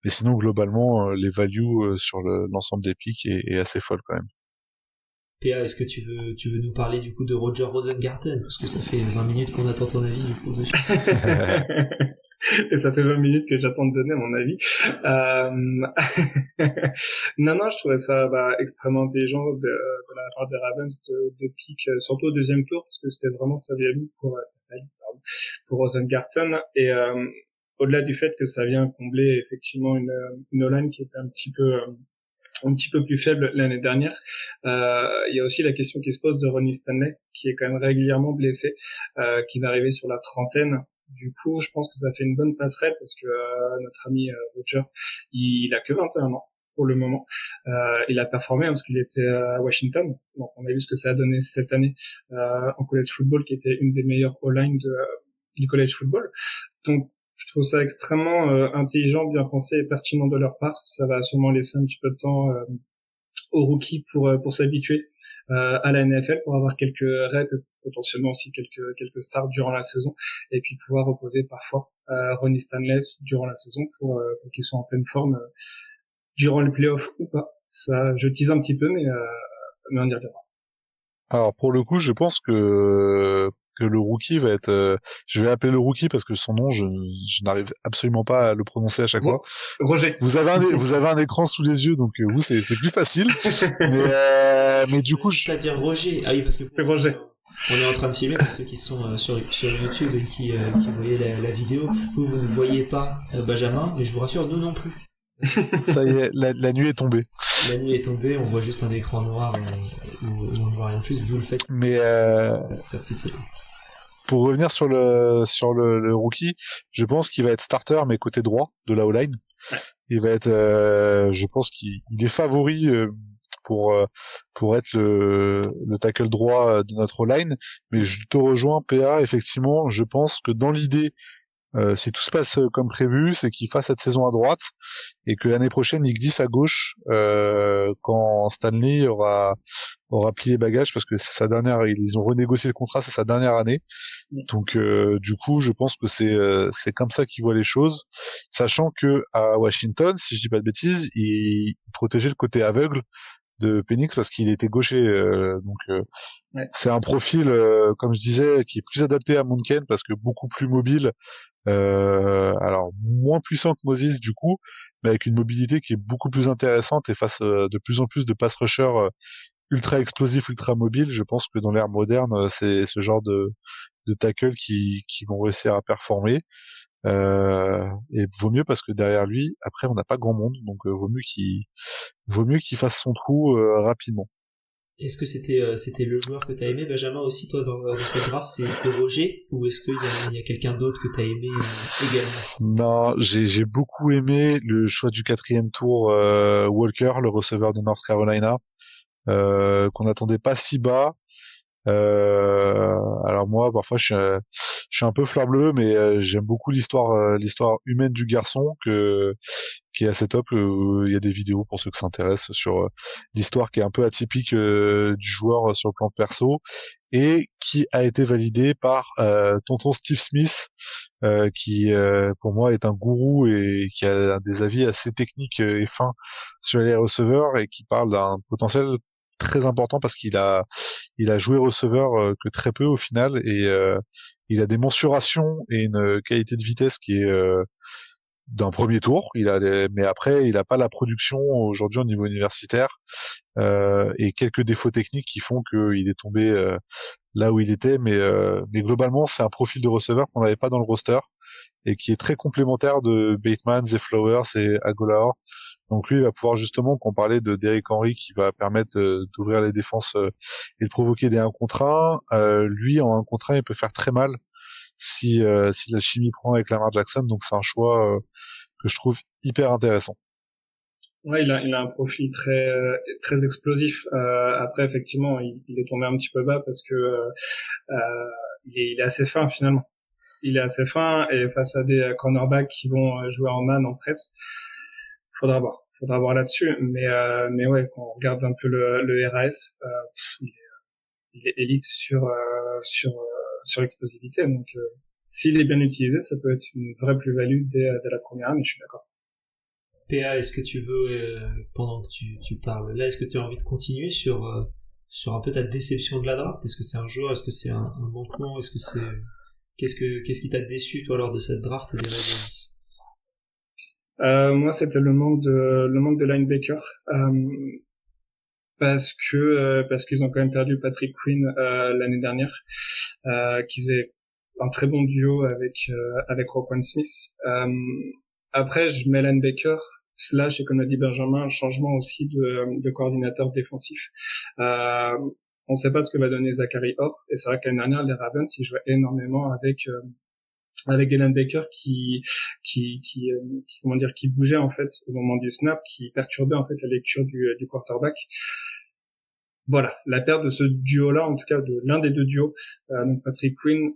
C: sinon globalement les values sur l'ensemble des picks est assez folle quand même.
A: PA, est-ce que tu veux nous parler du coup de Roger Rosengarten, parce que ça fait 20 minutes qu'on attend ton avis du coup dessus.
B: Et ça fait 20 minutes que j'attends de donner mon avis. Non, je trouvais ça extrêmement intelligent de la part des Ravens de pick, surtout au deuxième tour, parce que c'était vraiment sa value pour Rosengarten. Et au-delà du fait que ça vient combler effectivement une O-line qui était un petit peu plus faible l'année dernière. Il y a aussi la question qui se pose de Ronnie Stanley, qui est quand même régulièrement blessé, qui va arriver sur la trentaine. Du coup, je pense que ça fait une bonne passerelle parce que notre ami Roger, il a que 21 ans pour le moment. Il a performé parce qu'il était à Washington. Donc, on a vu ce que ça a donné cette année en college football, qui était une des meilleures O-line du college football. Donc, je trouve ça extrêmement intelligent, bien pensé et pertinent de leur part. Ça va sûrement laisser un petit peu de temps aux rookies pour s'habituer à la NFL, pour avoir quelques reps, potentiellement aussi quelques stars durant la saison, et puis pouvoir reposer parfois Ronnie Stanley durant la saison pour qu'ils soient en pleine forme durant le playoff ou pas. Ça, je tease un petit peu, mais on y reviendra.
C: Alors pour le coup, je pense que le rookie va être, je vais appeler le rookie parce que son nom, je n'arrive absolument pas à le prononcer à chaque fois.
B: Roger.
C: Vous avez un écran sous les yeux, donc vous c'est plus facile. mais du coup,
A: c'est-à-dire Roger. Ah oui, parce que
B: c'est Roger.
A: On est en train de filmer pour ceux qui sont sur YouTube et qui voyaient la vidéo. Vous ne voyez pas Benjamin, mais je vous rassure, nous non plus.
C: Ça y est, la nuit est tombée.
A: La nuit est tombée, on voit juste un écran noir où on ne voit rien de plus, d'où le fait
C: mais
A: sa petite photo.
C: Pour revenir sur le rookie, je pense qu'il va être starter mais côté droit de la O-line. Il va être, je pense qu'il est favori pour être le tackle droit de notre O-line. Mais je te rejoins, PA. Effectivement, je pense que dans l'idée, si tout se passe comme prévu, c'est qu'il fasse cette saison à droite et que l'année prochaine il glisse à gauche quand Stanley aura plié bagages parce que c'est sa dernière, ils ont renégocié le contrat, c'est sa dernière année. Donc du coup, je pense que c'est comme ça qu'ils voient les choses, sachant que à Washington, si je dis pas de bêtises, il protégeait le côté aveugle de Penix parce qu'il était gaucher,
B: ouais.
C: C'est un profil, comme je disais, qui est plus adapté à Munken parce que beaucoup plus mobile. Alors moins puissant que Moses du coup, mais avec une mobilité qui est beaucoup plus intéressante et face de plus en plus de pass rushers ultra explosifs, ultra mobiles. Je pense que dans l'ère moderne, c'est ce genre de tackle qui vont réussir à performer. Et vaut mieux parce que derrière lui, après on n'a pas grand monde, donc vaut mieux qu'il fasse son trou rapidement.
A: Est-ce que c'était le joueur que t'as aimé, Benjamin, aussi, toi, dans cette draft, c'est Roger, ou est-ce qu'il y a quelqu'un d'autre que t'as aimé également?
C: Non, j'ai beaucoup aimé le choix du 4e tour, Walker, le receveur de North Carolina, qu'on n'attendait pas si bas. Alors moi, parfois, je suis un peu fleur bleue, mais j'aime beaucoup l'histoire humaine du garçon qui est assez top. Il y a des vidéos pour ceux qui s'intéressent sur l'histoire qui est un peu atypique du joueur sur le plan perso et qui a été validé par tonton Steve Smith, qui pour moi est un gourou et qui a des avis assez techniques et fins sur les receveurs et qui parle d'un potentiel très important parce qu'il a joué receveur que très peu au final et il a des mensurations et une qualité de vitesse qui est d'un premier tour. Mais après il a pas la production aujourd'hui au niveau universitaire et quelques défauts techniques qui font qu'il est tombé là où il était, mais globalement c'est un profil de receveur qu'on n'avait pas dans le roster et qui est très complémentaire de Bateman, Zay Flowers et Agholor. Donc lui, il va pouvoir justement, qu'on parlait de Derrick Henry, qui va permettre d'ouvrir les défenses et de provoquer des 1 contre 1. Lui, en 1 contre 1, il peut faire très mal si la chimie prend avec Lamar Jackson. Donc c'est un choix que je trouve hyper intéressant.
B: Ouais, il a un profil très explosif. Après, effectivement, il est tombé un petit peu bas parce que il est assez fin finalement. il est assez fin, et face à des cornerbacks qui vont jouer en man, en presse, faudra voir là-dessus. Mais ouais, quand on regarde un peu le RAS, il est élite sur l'explosivité. Donc, s'il est bien utilisé, ça peut être une vraie plus-value dès la première année, je suis d'accord.
A: PA, est-ce que tu veux, pendant que tu parles là, est-ce que tu as envie de continuer sur un peu ta déception de la draft? Est-ce que c'est un joueur? Est-ce que c'est un manquement? Est-ce que c'est... Qu'est-ce qui t'a déçu, toi, lors de cette draft des Ravens?
B: Moi, c'était le manque de linebacker, parce qu'ils ont quand même perdu Patrick Quinn l'année dernière, qui faisait un très bon duo avec Roquan Smith. Après, je mets linebacker / et comme l'a dit Benjamin, un changement aussi de coordinateur défensif. On ne sait pas ce que va donner Zachary Orr, et c'est vrai que l'année dernière, les Ravens, ils jouaient énormément avec des linebackers qui bougeaient en fait au moment du snap, qui perturbaient en fait la lecture du quarterback. Voilà, la perte de ce duo-là, en tout cas de l'un des deux duos, donc Patrick Quinn,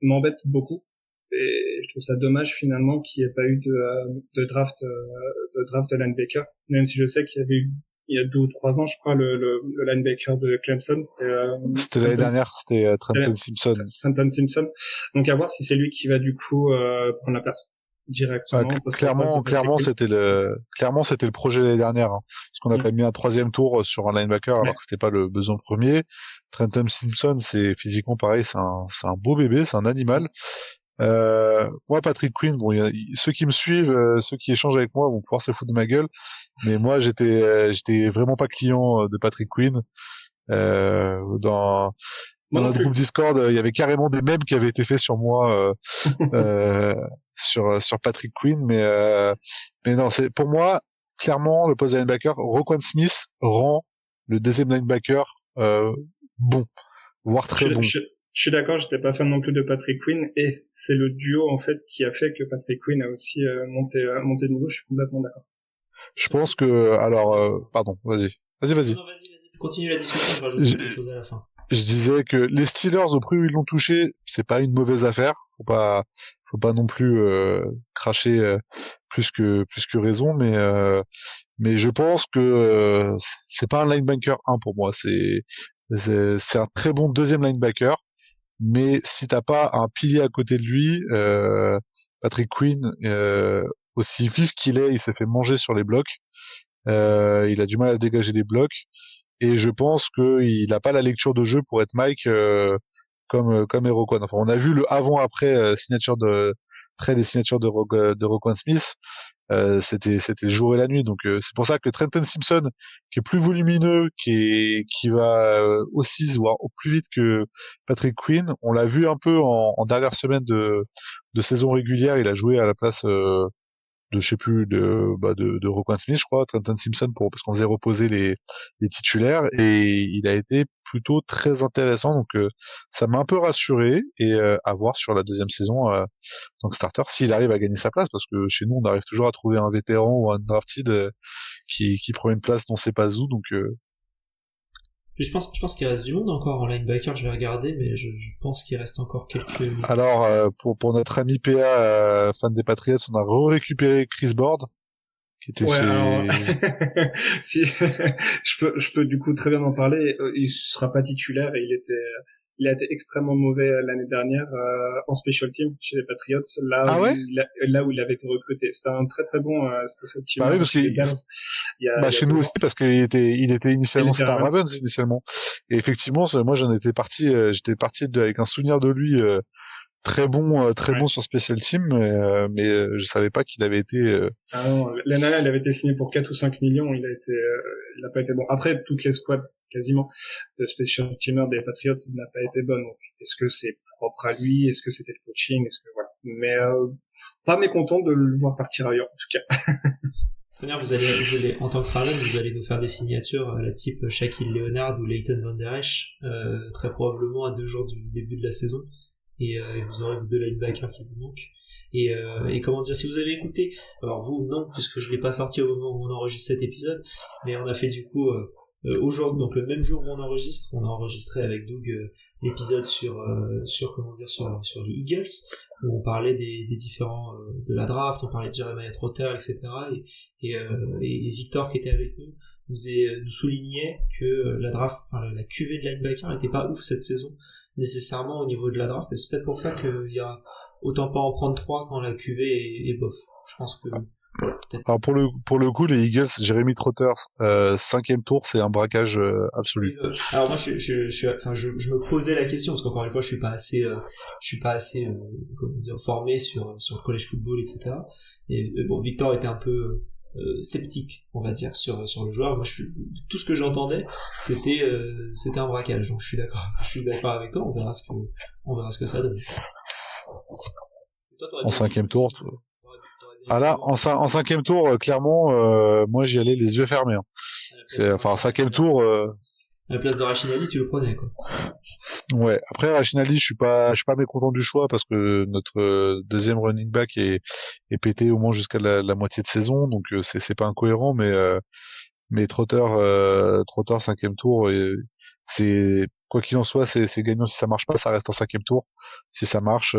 B: m'embête beaucoup, et je trouve ça dommage finalement qu'il n'y ait pas eu de draft de linebacker, même si je sais qu'il y avait eu il y a 2 ou 3 ans, je crois, le linebacker de Clemson,
C: c'était l'année dernière, c'était Trenton Simpson.
B: Trenton Simpson. Donc à voir si c'est lui qui va du coup prendre la place directement.
C: Clairement, c'était le projet l'année dernière, hein, parce qu'on a quand même mis un 3e tour sur un linebacker, alors que c'était pas le besoin premier. Trenton Simpson, c'est physiquement pareil, c'est un beau bébé, c'est un animal. Moi, Patrick Quinn, bon, ceux qui me suivent, ceux qui échangent avec moi vont pouvoir se foutre de ma gueule, mais moi, j'étais vraiment pas client de Patrick Quinn. Dans notre groupe Discord, il y avait carrément des mèmes qui avaient été faits sur moi, sur Patrick Quinn, mais non, c'est pour moi clairement le poste de linebacker. Roquan Smith rend le deuxième linebacker bon, voire très bon.
B: Je suis d'accord, j'étais pas fan non plus de Patrick Quinn, et c'est le duo en fait qui a fait que Patrick Quinn a aussi monté de niveau. Je suis complètement d'accord.
C: Je pense que pardon, vas-y.
A: Non, vas-y. Continue la discussion, je rajoute quelque chose à la fin.
C: Je disais que les Steelers, au prix où ils l'ont touché, c'est pas une mauvaise affaire. Faut pas non plus cracher plus que raison, mais je pense que c'est pas un linebacker 1 pour moi. C'est un très bon deuxième linebacker, mais si t'as pas un pilier à côté de lui, Patrick Quinn, aussi vif qu'il est, il s'est fait manger sur les blocs. Il a du mal à dégager des blocs, et je pense qu'il n'a pas la lecture de jeu pour être Mike comme Roquan. Enfin, on a vu le avant-après signature de trade et signature de Roquan Smith. C'était le jour et la nuit. Donc c'est pour ça que Trenton Simpson, qui est plus volumineux, qui va aussi se voir au plus vite que Patrick Quinn, on l'a vu un peu en dernière semaine de saison régulière. Il a joué à la place de Roquan Smith, je crois, Trenton Simpson, parce qu'on faisait reposer les titulaires, et il a été plutôt très intéressant, donc ça m'a un peu rassuré, et à voir sur la deuxième saison donc starter, s'il arrive à gagner sa place, parce que chez nous on arrive toujours à trouver un vétéran ou un drafted qui prend une place dont c'est pas où, donc
A: je pense qu'il reste du monde encore en linebacker, je vais regarder, mais je pense qu'il reste encore quelques...
C: Alors, pour notre ami PA, fan des Patriots, on a récupéré Chris Board, qui était chez...
B: Alors, si, je peux du coup très bien en parler. Il sera pas titulaire, et il a été extrêmement mauvais l'année dernière en special team chez les Patriots, là où il avait été recruté. C'était un très très bon special team.
C: Bah oui, parce que chez nous aussi, parce qu'il était initialement, c'était un Ravens initialement. Et effectivement, moi j'étais parti avec un souvenir de lui très bon sur special team, mais je savais pas qu'il avait été
B: Ah non, l'année dernière, il avait été signé pour 4 ou 5 millions, il a pas été bon. Après, toutes les squads quasiment de special teamer des Patriots n'a pas été bonne. Donc, est-ce que c'est propre à lui? Est-ce que c'était le coaching? Voilà. Mais pas mécontent de le voir partir ailleurs, en tout cas.
A: Vous allez, en tant que Raven, vous allez nous faire des signatures à la type Shaquille Leonard ou Leighton Van Der Esch, très probablement à 2 jours du début de la saison. Et vous aurez 2 linebackers qui vous manquent. Et comment dire, si vous avez écouté, alors vous non, puisque je l'ai pas sorti au moment où on enregistre cet épisode, mais on a fait du coup aujourd'hui, donc le même jour où on a enregistré avec Doug l'épisode sur comment dire sur les Eagles où on parlait des différents de la draft, on parlait de Jeremiah Trotter, etc. Et Victor qui était avec nous soulignait que la draft, enfin la cuvée de linebacker n'était pas ouf cette saison nécessairement au niveau de la draft. Et c'est peut-être pour ça qu'il y a autant pas en prendre 3 quand la cuvée est bof. Je pense que voilà, peut-être.
C: Alors pour le coup, les Eagles, Jeremy Trotter, 5e tour, c'est un braquage absolu.
A: Alors moi je me posais la question parce qu'encore une fois je suis pas assez comment dire formé sur le college football, etc. Et bon, Victor était un peu sceptique, on va dire, sur le joueur. Moi tout ce que j'entendais c'était un braquage, donc je suis d'accord avec toi. On verra ce que ça donne. Et toi,
C: En 5e tour.
A: bien
C: Ah là,
A: aimé
C: en 5e tour, clairement, moi j'y allais les yeux fermés, hein.
A: à la place
C: C'est,
A: de
C: enfin,
A: Rachid
C: 5e tour,
A: à la place de Rachid Ali, tu le prenais quoi.
C: ouais. Après, Rachinali, je suis pas mécontent du choix parce que notre deuxième running back est pété au moins jusqu'à la moitié de saison, donc c'est pas incohérent, mais Trotter 5e tour, et c'est quoi qu'il en soit, c'est gagnant. Si ça marche pas, ça reste un 5e tour. Si ça marche,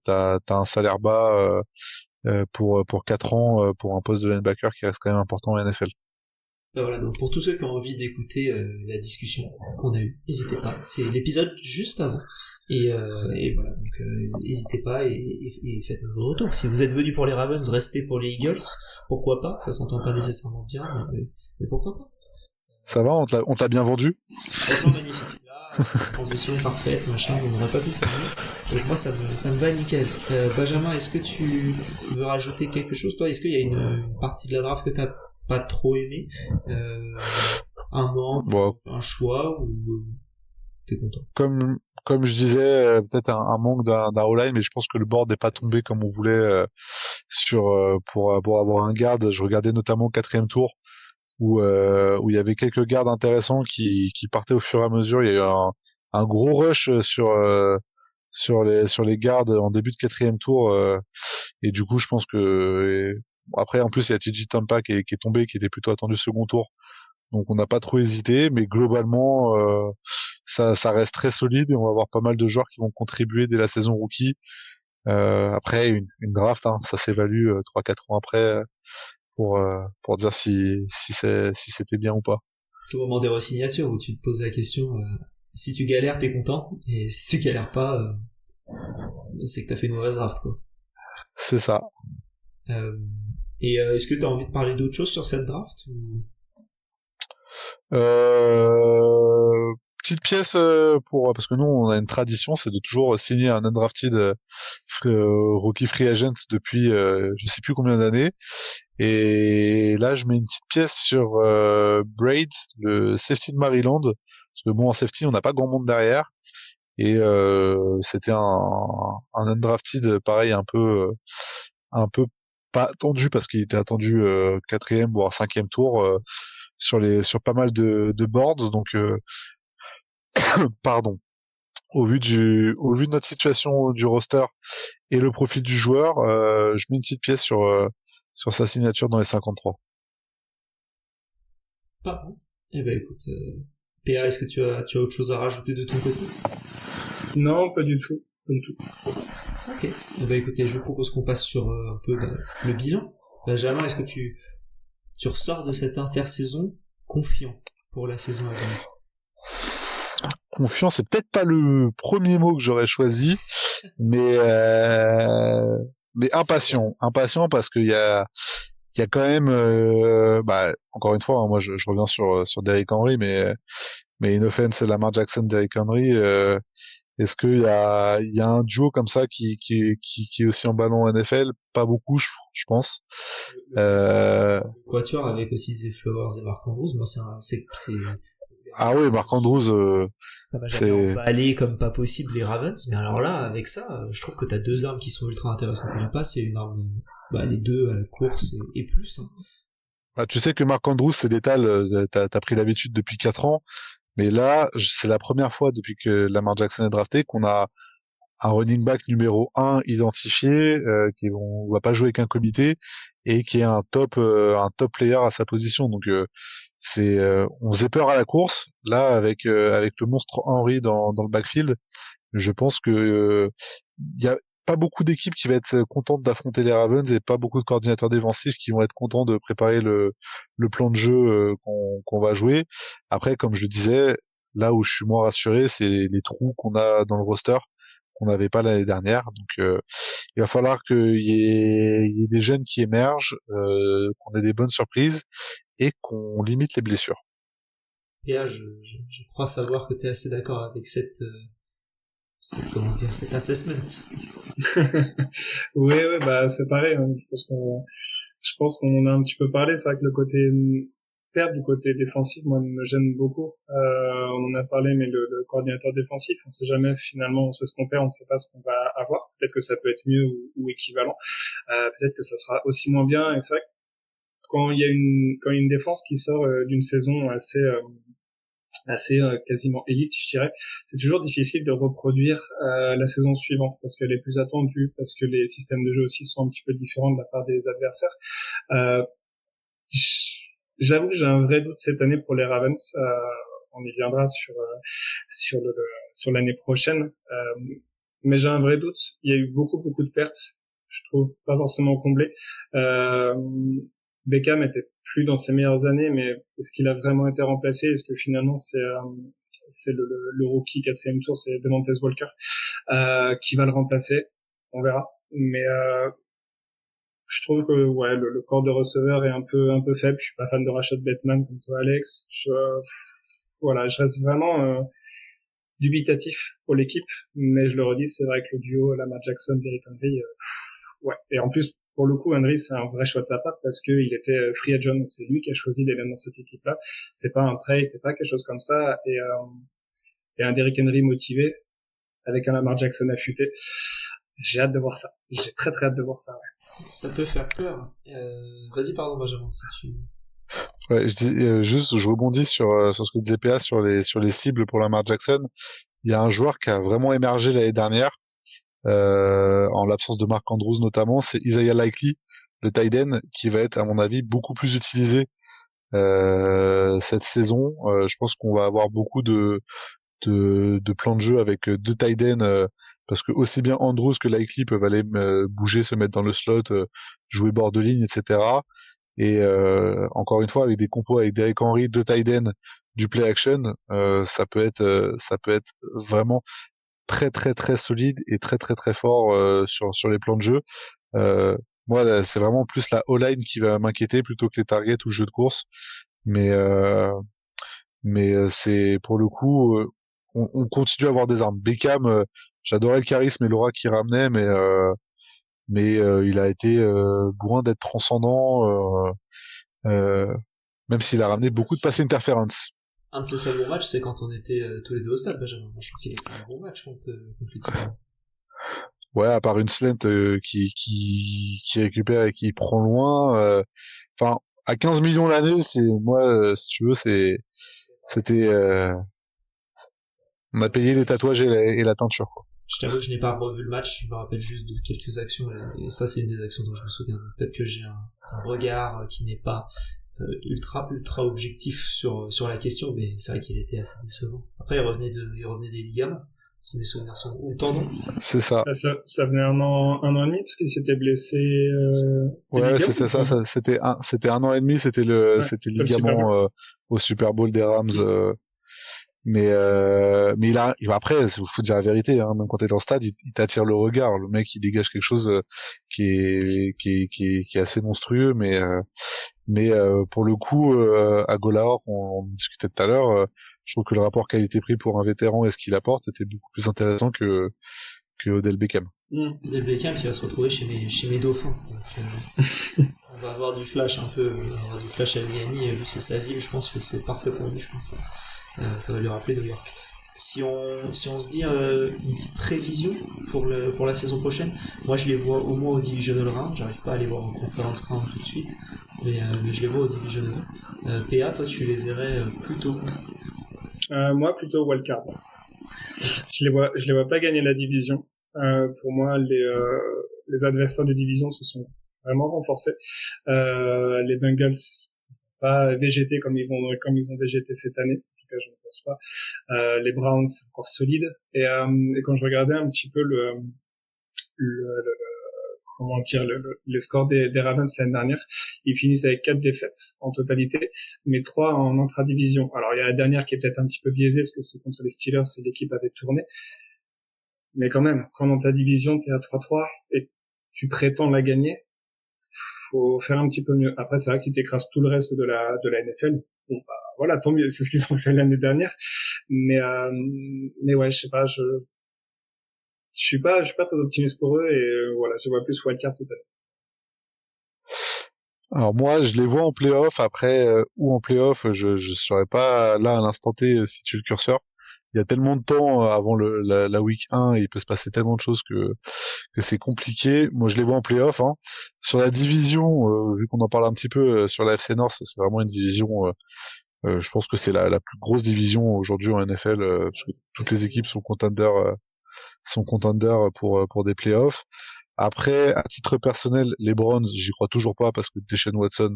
C: t'as un salaire bas pour 4 ans pour un poste de linebacker qui reste quand même important en NFL.
A: Ben voilà, donc pour tous ceux qui ont envie d'écouter la discussion qu'on a eue, n'hésitez pas. C'est l'épisode juste avant. Et voilà, donc n'hésitez pas et faites-nous vos retours. Si vous êtes venu pour les Ravens, restez pour les Eagles. Pourquoi pas? Ça s'entend pas nécessairement bien, mais pourquoi pas?
C: Ça va, on te l'a bien vendu.
A: Franchement magnifique. Là, transition parfaite, machin, on n'aurait pas pu faire mieux. Donc moi ça me va nickel. Benjamin, est-ce que tu veux rajouter quelque chose? Toi, est-ce qu'il y a une partie de la draft que t'as pas trop aimé, un manque,
C: Bon,
A: un choix, ou t'es content?
C: comme je disais, peut-être un manque d'un O-line, mais je pense que le board n'est pas tombé comme on voulait pour avoir un garde. Je regardais notamment au 4e tour où il y avait quelques gardes intéressants qui partaient au fur et à mesure. Il y a eu un gros rush sur les gardes en début de 4e tour, et du coup je pense que après en plus il y a TJ Tampa qui est tombé, qui était plutôt attendu second tour, donc on n'a pas trop hésité, mais globalement ça reste très solide et on va avoir pas mal de joueurs qui vont contribuer dès la saison rookie. Après une draft, hein, ça s'évalue 3-4 ans après pour dire si c'était bien ou pas.
A: C'est au moment des re-signatures où tu te poses la question, si tu galères, t'es content, et si tu galères pas, c'est que t'as fait une mauvaise draft, quoi.
C: C'est ça.
A: Euh, est-ce que t'as envie de parler d'autre chose sur cette draft ou...
C: Petite pièce pour parce que nous on a une tradition, c'est de toujours signer un undrafted rookie free agent depuis je sais plus combien d'années. Et là je mets une petite pièce sur Braids, le safety de Maryland, parce que bon en safety on n'a pas grand monde derrière, et c'était un undrafted pareil un peu pas attendu parce qu'il était attendu 4e voire 5e tour sur pas mal de boards, donc pardon. Au vu de notre situation du roster et le profil du joueur, je mets une petite pièce sur sa signature dans les 53.
A: Pas bon. Eh ben écoute, PA, est-ce que tu as autre chose à rajouter de ton côté?
B: Non, pas du tout. Pas du tout.
A: Ok. Eh ben écoutez, je vous propose qu'on passe sur un peu le bilan. Benjamin, est-ce que tu ressors de cette intersaison confiant pour la saison à venir?
C: Confiant, c'est peut-être pas le premier mot que j'aurais choisi, mais impatient parce qu'il y a quand même encore une fois, hein, moi je reviens sur Derrick Henry, mais une offense Lamar Jackson, Derrick Henry, est-ce qu'il y a un duo comme ça qui est aussi en ballon en NFL? Pas beaucoup, je pense.
A: Le quatuor avec aussi Zay Flowers et Mark Andrews, moi
C: Ah oui, Mark Andrews,
A: ça m'a jamais
C: c'est
A: emballé comme pas possible les Ravens, mais alors là, avec ça, je trouve que t'as deux armes qui sont ultra intéressantes. Et la passe, c'est une arme, les deux à la course et plus. Hein.
C: bah, tu sais que Mark Andrews c'est létal, t'as pris l'habitude depuis 4 ans, mais là c'est la première fois depuis que Lamar Jackson est drafté qu'on a un running back numéro 1 identifié, qui va pas jouer avec un comité et qui est un top player à sa position. Donc on faisait peur à la course. Là, avec le monstre Henry dans le backfield, je pense que y a pas beaucoup d'équipes qui vont être contentes d'affronter les Ravens et pas beaucoup de coordinateurs défensifs qui vont être contents de préparer le plan de jeu qu'on va jouer. Après, comme je le disais, là où je suis moins rassuré, c'est les trous qu'on a dans le roster qu'on n'avait pas l'année dernière. Donc, il va falloir qu'il y ait des jeunes qui émergent, qu'on ait des bonnes surprises et qu'on limite les blessures.
A: Et là, je crois savoir que tu es assez d'accord avec cet assessment.
B: Oui, bah c'est pareil. Hein. Je pense qu'on a un petit peu parlé. C'est vrai que le côté perte du côté défensif, moi, me gêne beaucoup. On en a parlé, mais le coordinateur défensif, on sait jamais finalement, on sait ce qu'on perd, on sait pas ce qu'on va avoir. Peut-être que ça peut être mieux ou équivalent. Peut-être que ça sera aussi moins bien. Et c'est vrai que quand il y a une défense qui sort d'une saison assez quasiment élite, je dirais, c'est toujours difficile de reproduire la saison suivante parce qu'elle est plus attendue, parce que les systèmes de jeu aussi sont un petit peu différents de la part des adversaires. J'avoue que j'ai un vrai doute cette année pour les Ravens. On y viendra sur l'année prochaine, mais j'ai un vrai doute. Il y a eu beaucoup de pertes, je trouve pas forcément comblées. Beckham était plus dans ses meilleures années, mais est-ce qu'il a vraiment été remplacé? Est-ce que finalement c'est le rookie 4e tour, c'est Devontae Walker qui va le remplacer? On verra. Mais je trouve que le corps de receveur est un peu faible. Je suis pas fan de Rashad Bateman comme toi, Alex. Je reste vraiment dubitatif pour l'équipe, mais je le redis, c'est vrai que le duo Lamar Jackson, Derrick Henry, Et en plus, pour le coup, Henry, c'est un vrai choix de sa part parce que il était free agent, donc c'est lui qui a choisi d'aller dans cette équipe-là. C'est pas un trade, c'est pas quelque chose comme ça. Et un Derrick Henry motivé avec un Lamar Jackson affûté. J'ai hâte de voir ça. J'ai très hâte de voir ça. Ouais.
A: Ça peut faire peur. Vas-y, pardon, Benjamin, si tu...
C: Ouais, je rebondis sur ce que disait PA sur les cibles pour Lamar Jackson. Il y a un joueur qui a vraiment émergé l'année dernière, en l'absence de Mark Andrews notamment, c'est Isaiah Likely, le tight end, qui va être à mon avis beaucoup plus utilisé cette saison. Je pense qu'on va avoir beaucoup de plans de jeu avec deux tight ends, parce que aussi bien Andrews que Likely peuvent aller bouger, se mettre dans le slot, jouer bord de ligne, etc. Et encore une fois, avec des compos avec Derrick Henry, deux tight ends, du play action, ça peut être vraiment très solide et très fort sur les plans de jeu. Moi, là, c'est vraiment plus la O-line qui va m'inquiéter plutôt que les targets ou le jeu de course. Mais c'est pour le coup, on continue à avoir des armes. Beckham, j'adorais le charisme et l'aura qu'il ramenait, mais il a été loin d'être transcendant, même s'il a ramené beaucoup de pass interference.
A: Un de ses seuls bons matchs, c'est quand on était tous les deux au stade, Benjamin. Je trouve qu'il a fait un bon match contre les Titans.
C: Ouais, à part une slant qui récupère et qui prend loin. Enfin, à 15 millions l'année, si tu veux, c'était, on a payé les tatouages et la teinture, quoi.
A: Je t'avoue que je n'ai pas revu le match, je me rappelle juste de quelques actions, et ça c'est une des actions dont je me souviens. Peut-être que j'ai un regard qui n'est pas ultra objectif sur la question, mais c'est vrai qu'il était assez décevant. Après il revenait des ligaments, si mes souvenirs sont ou tendons.
C: C'est ça.
B: Ça venait un an et demi parce qu'il s'était blessé.
C: Ouais, c'était ça. C'était un an et demi. C'était le ligament au Super Bowl des Rams. Mais après, faut dire la vérité, hein, même quand t'es dans le stade, il t'attire le regard. Le mec, il dégage quelque chose qui est assez monstrueux, mais pour le coup, à Golahor, on discutait tout à l'heure, je trouve que le rapport qualité-prix pour un vétéran et ce qu'il apporte était beaucoup plus intéressant que Odell Beckham.
A: Odell Beckham qui va se retrouver chez mes dauphins. Donc, on va avoir du flash un peu, on va avoir du flash à Miami, vu c'est sa ville, je pense que c'est parfait pour lui, je pense. Ça va lui rappeler New York. Si on se dit une petite prévision pour la saison prochaine, moi je les vois au moins au Divisional Round, j'arrive pas à les voir en Conference Round tout de suite, mais je les vois au Divisional. PA, toi tu les verrais plutôt
B: moi plutôt wildcard. Je les vois pas gagner la division. Pour moi, les adversaires de division se sont vraiment renforcés. Les Bengals pas végéter comme ils ont végété cette année. En tout cas, je ne pense pas. Les Browns, c'est encore solide. Et quand je regardais un petit peu comment dire, les scores des Ravens l'année dernière, ils finissent avec 4 défaites en totalité, mais 3 en intra-division. Alors, il y a la dernière qui est peut-être un petit peu biaisée, parce que c'est contre les Steelers et l'équipe avait tourné. Mais quand même, quand dans ta division, t'es à 3-3 et tu prétends la gagner, faut faire un petit peu mieux. Après, c'est vrai que si t'écrases tout le reste de la NFL, bon, bah, voilà, tant mieux, c'est ce qu'ils ont fait l'année dernière. Mais ouais, je sais pas, je suis pas très optimiste pour eux et voilà, je vois plus wildcard cette année.
C: Alors moi, je les vois en play-off. Après, ou en play-off, je saurais pas là à l'instant T situer le curseur. Il y a tellement de temps avant la week 1, et il peut se passer tellement de choses que c'est compliqué. Moi, je les vois en play-off. Hein. Sur la division, vu qu'on en parle un petit peu sur la FC North, c'est vraiment une division. Je pense que c'est la plus grosse division aujourd'hui en NFL, parce que toutes les équipes sont contenders pour des playoffs. Après, à titre personnel, les Browns, j'y crois toujours pas parce que Deshaun Watson,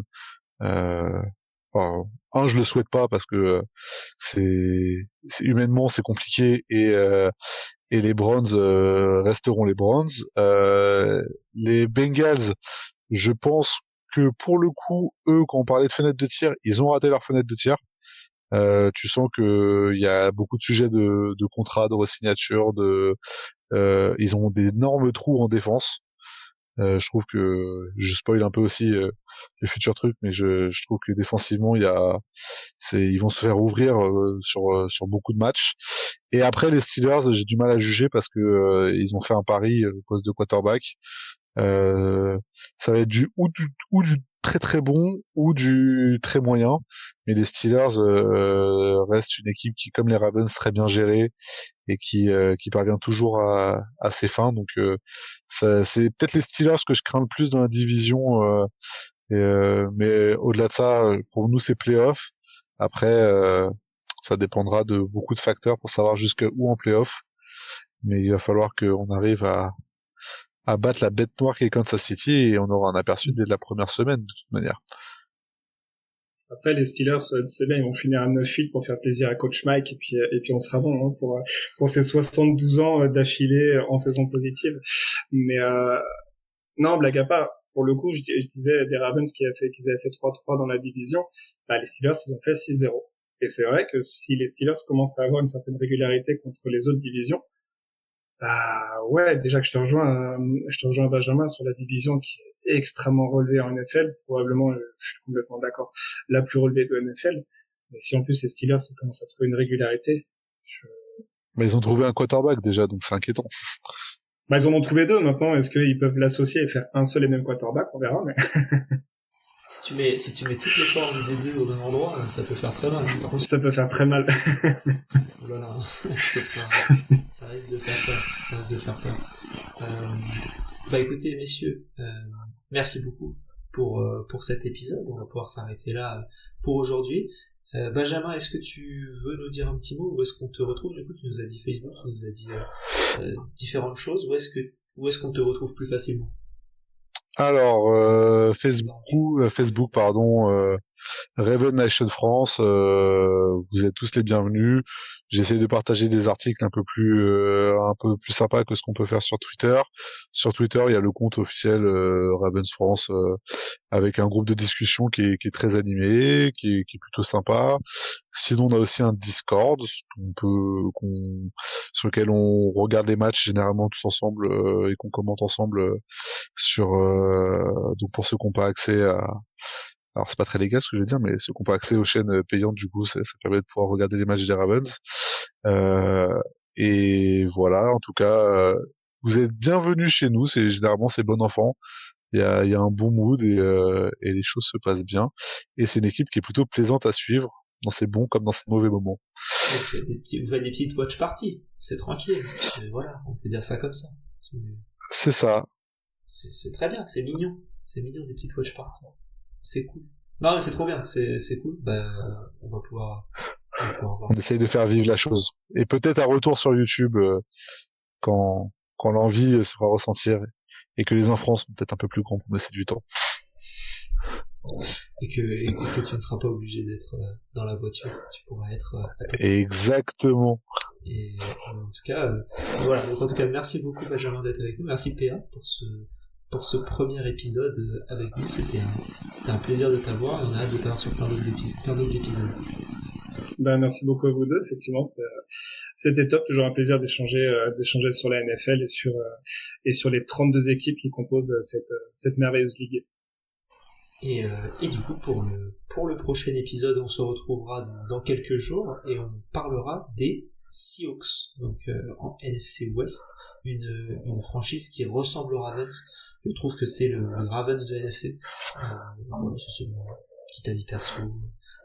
C: enfin, je le souhaite pas parce que c'est humainement c'est compliqué et les Browns resteront les Browns. Les Bengals, je pense que pour le coup, eux, quand on parlait de fenêtre de tir, ils ont raté leur fenêtre de tir. Tu sens que il y a beaucoup de sujets de contrats, de re-signature, ils ont d'énormes trous en défense. Je trouve que je spoil un peu aussi les futurs trucs, mais je trouve que défensivement ils vont se faire ouvrir sur beaucoup de matchs. Et après les Steelers, j'ai du mal à juger parce que ils ont fait un pari au poste de quarterback. Ça va être du très très bon ou du très moyen, mais les Steelers restent une équipe qui, comme les Ravens, très bien gérée et qui parvient toujours à ses fins. Donc c'est peut-être les Steelers que je crains le plus dans la division, mais au-delà de ça, pour nous c'est playoff. Après, ça dépendra de beaucoup de facteurs pour savoir jusqu'où en playoff, mais il va falloir qu'on arrive à battre la bête noire qui est Kansas City et on aura un aperçu dès la première semaine de toute manière.
B: Après, les Steelers, c'est bien, ils vont finir à 9-8 pour faire plaisir à Coach Mike et puis on sera bon hein, pour ces 72 ans d'affilée en saison positive. Mais non, blague à part. Pour le coup, je disais des Ravens qu'ils avaient fait 3-3 dans la division. Bah, les Steelers, ils ont fait 6-0. Et c'est vrai que si les Steelers commencent à avoir une certaine régularité contre les autres divisions, bah ouais, déjà que je te rejoins Benjamin sur la division qui est extrêmement relevée en NFL, probablement, je suis complètement d'accord, la plus relevée de NFL. Mais si en plus les Steelers commencent à trouver une régularité,
C: Mais ils ont trouvé un quarterback déjà, donc c'est inquiétant.
B: Bah ils en ont trouvé 2 maintenant. Est-ce qu'ils peuvent l'associer et faire un seul et même quarterback? On verra. Mais
A: Si tu mets toutes les forces des deux au même endroit, ça peut faire très mal. Par contre,
B: ça peut faire très mal.
A: Oh là là, ça risque de faire peur. Ça risque de faire peur. Bah écoutez, messieurs, merci beaucoup pour cet épisode. On va pouvoir s'arrêter là pour aujourd'hui. Benjamin, est-ce que tu veux nous dire un petit mot? Où est-ce qu'on te retrouve? Du coup, tu nous as dit Facebook, tu nous as dit différentes choses. Où est-ce qu'on te retrouve plus facilement?
C: Alors, Facebook, pardon, Raven Nation France, vous êtes tous les bienvenus. J'essaie de partager des articles un peu plus sympas que ce qu'on peut faire sur Twitter. Sur Twitter, il y a le compte officiel Ravens France avec un groupe de discussion qui est très animé, qui est plutôt sympa. Sinon, on a aussi un Discord sur lequel on regarde les matchs généralement tous ensemble et qu'on commente ensemble donc pour ceux qui n'ont pas accès à. Alors c'est pas très légal ce que je veux dire, mais ceux qui n'ont pas accès aux chaînes payantes, du coup, ça permet de pouvoir regarder les matchs des Ravens. Et voilà, en tout cas, vous êtes bienvenus chez nous. Généralement c'est bon enfant. Il y a un bon mood et les choses se passent bien. Et c'est une équipe qui est plutôt plaisante à suivre dans ses bons comme dans ses mauvais moments.
A: Vous faites des petites watch parties, c'est tranquille. Voilà, on peut dire ça comme ça.
C: C'est ça.
A: C'est très bien, c'est mignon. C'est mignon des petites watch parties. C'est cool. Non mais c'est trop bien, c'est cool. Bah, on va pouvoir voir.
C: On essaye de faire vivre la chose. Et peut-être un retour sur YouTube quand l'envie se fera ressentir et que les enfants sont peut-être un peu plus grands pour me laisser du temps.
A: et que tu ne seras pas obligé d'être dans la voiture, tu pourras être à ton...
C: Exactement.
A: Et en tout cas, voilà. Donc en tout cas, merci beaucoup Benjamin d'être avec nous. Merci PA pour ce premier épisode avec nous. C'était un plaisir de t'avoir et on a hâte de t'avoir sur plein d'autres épisodes.
B: Merci beaucoup à vous deux. Effectivement, c'était top. Toujours un plaisir d'échanger sur la NFL et sur les 32 équipes qui composent cette merveilleuse ligue.
A: Et du coup, pour le prochain épisode, on se retrouvera dans quelques jours et on parlera des Seahawks, donc en NFC West, une franchise qui ressemble aux Ravens. Je trouve que c'est le Ravens de NFC. Voilà, c'est mon petit avis perso.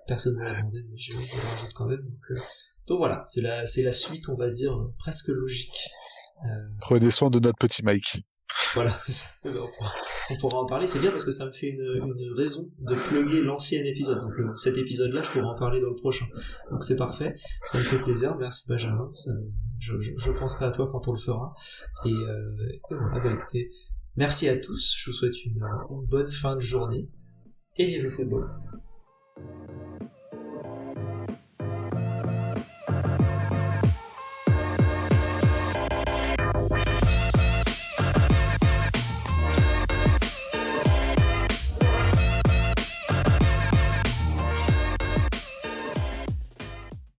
A: Personne ne me l'a demandé, mais je le rajoute quand même. Donc voilà, c'est la suite, on va dire, presque logique.
C: Prenez soin de notre petit Mike.
A: Voilà, c'est ça. On pourra en parler. C'est bien parce que ça me fait une raison de plugger l'ancien épisode. Donc cet épisode-là, je pourrai en parler dans le prochain. Donc c'est parfait. Ça me fait plaisir. Merci Benjamin. Je penserai à toi quand on le fera. Et voilà, écoutez, merci à tous. Je vous souhaite une bonne fin de journée. Et vive le football.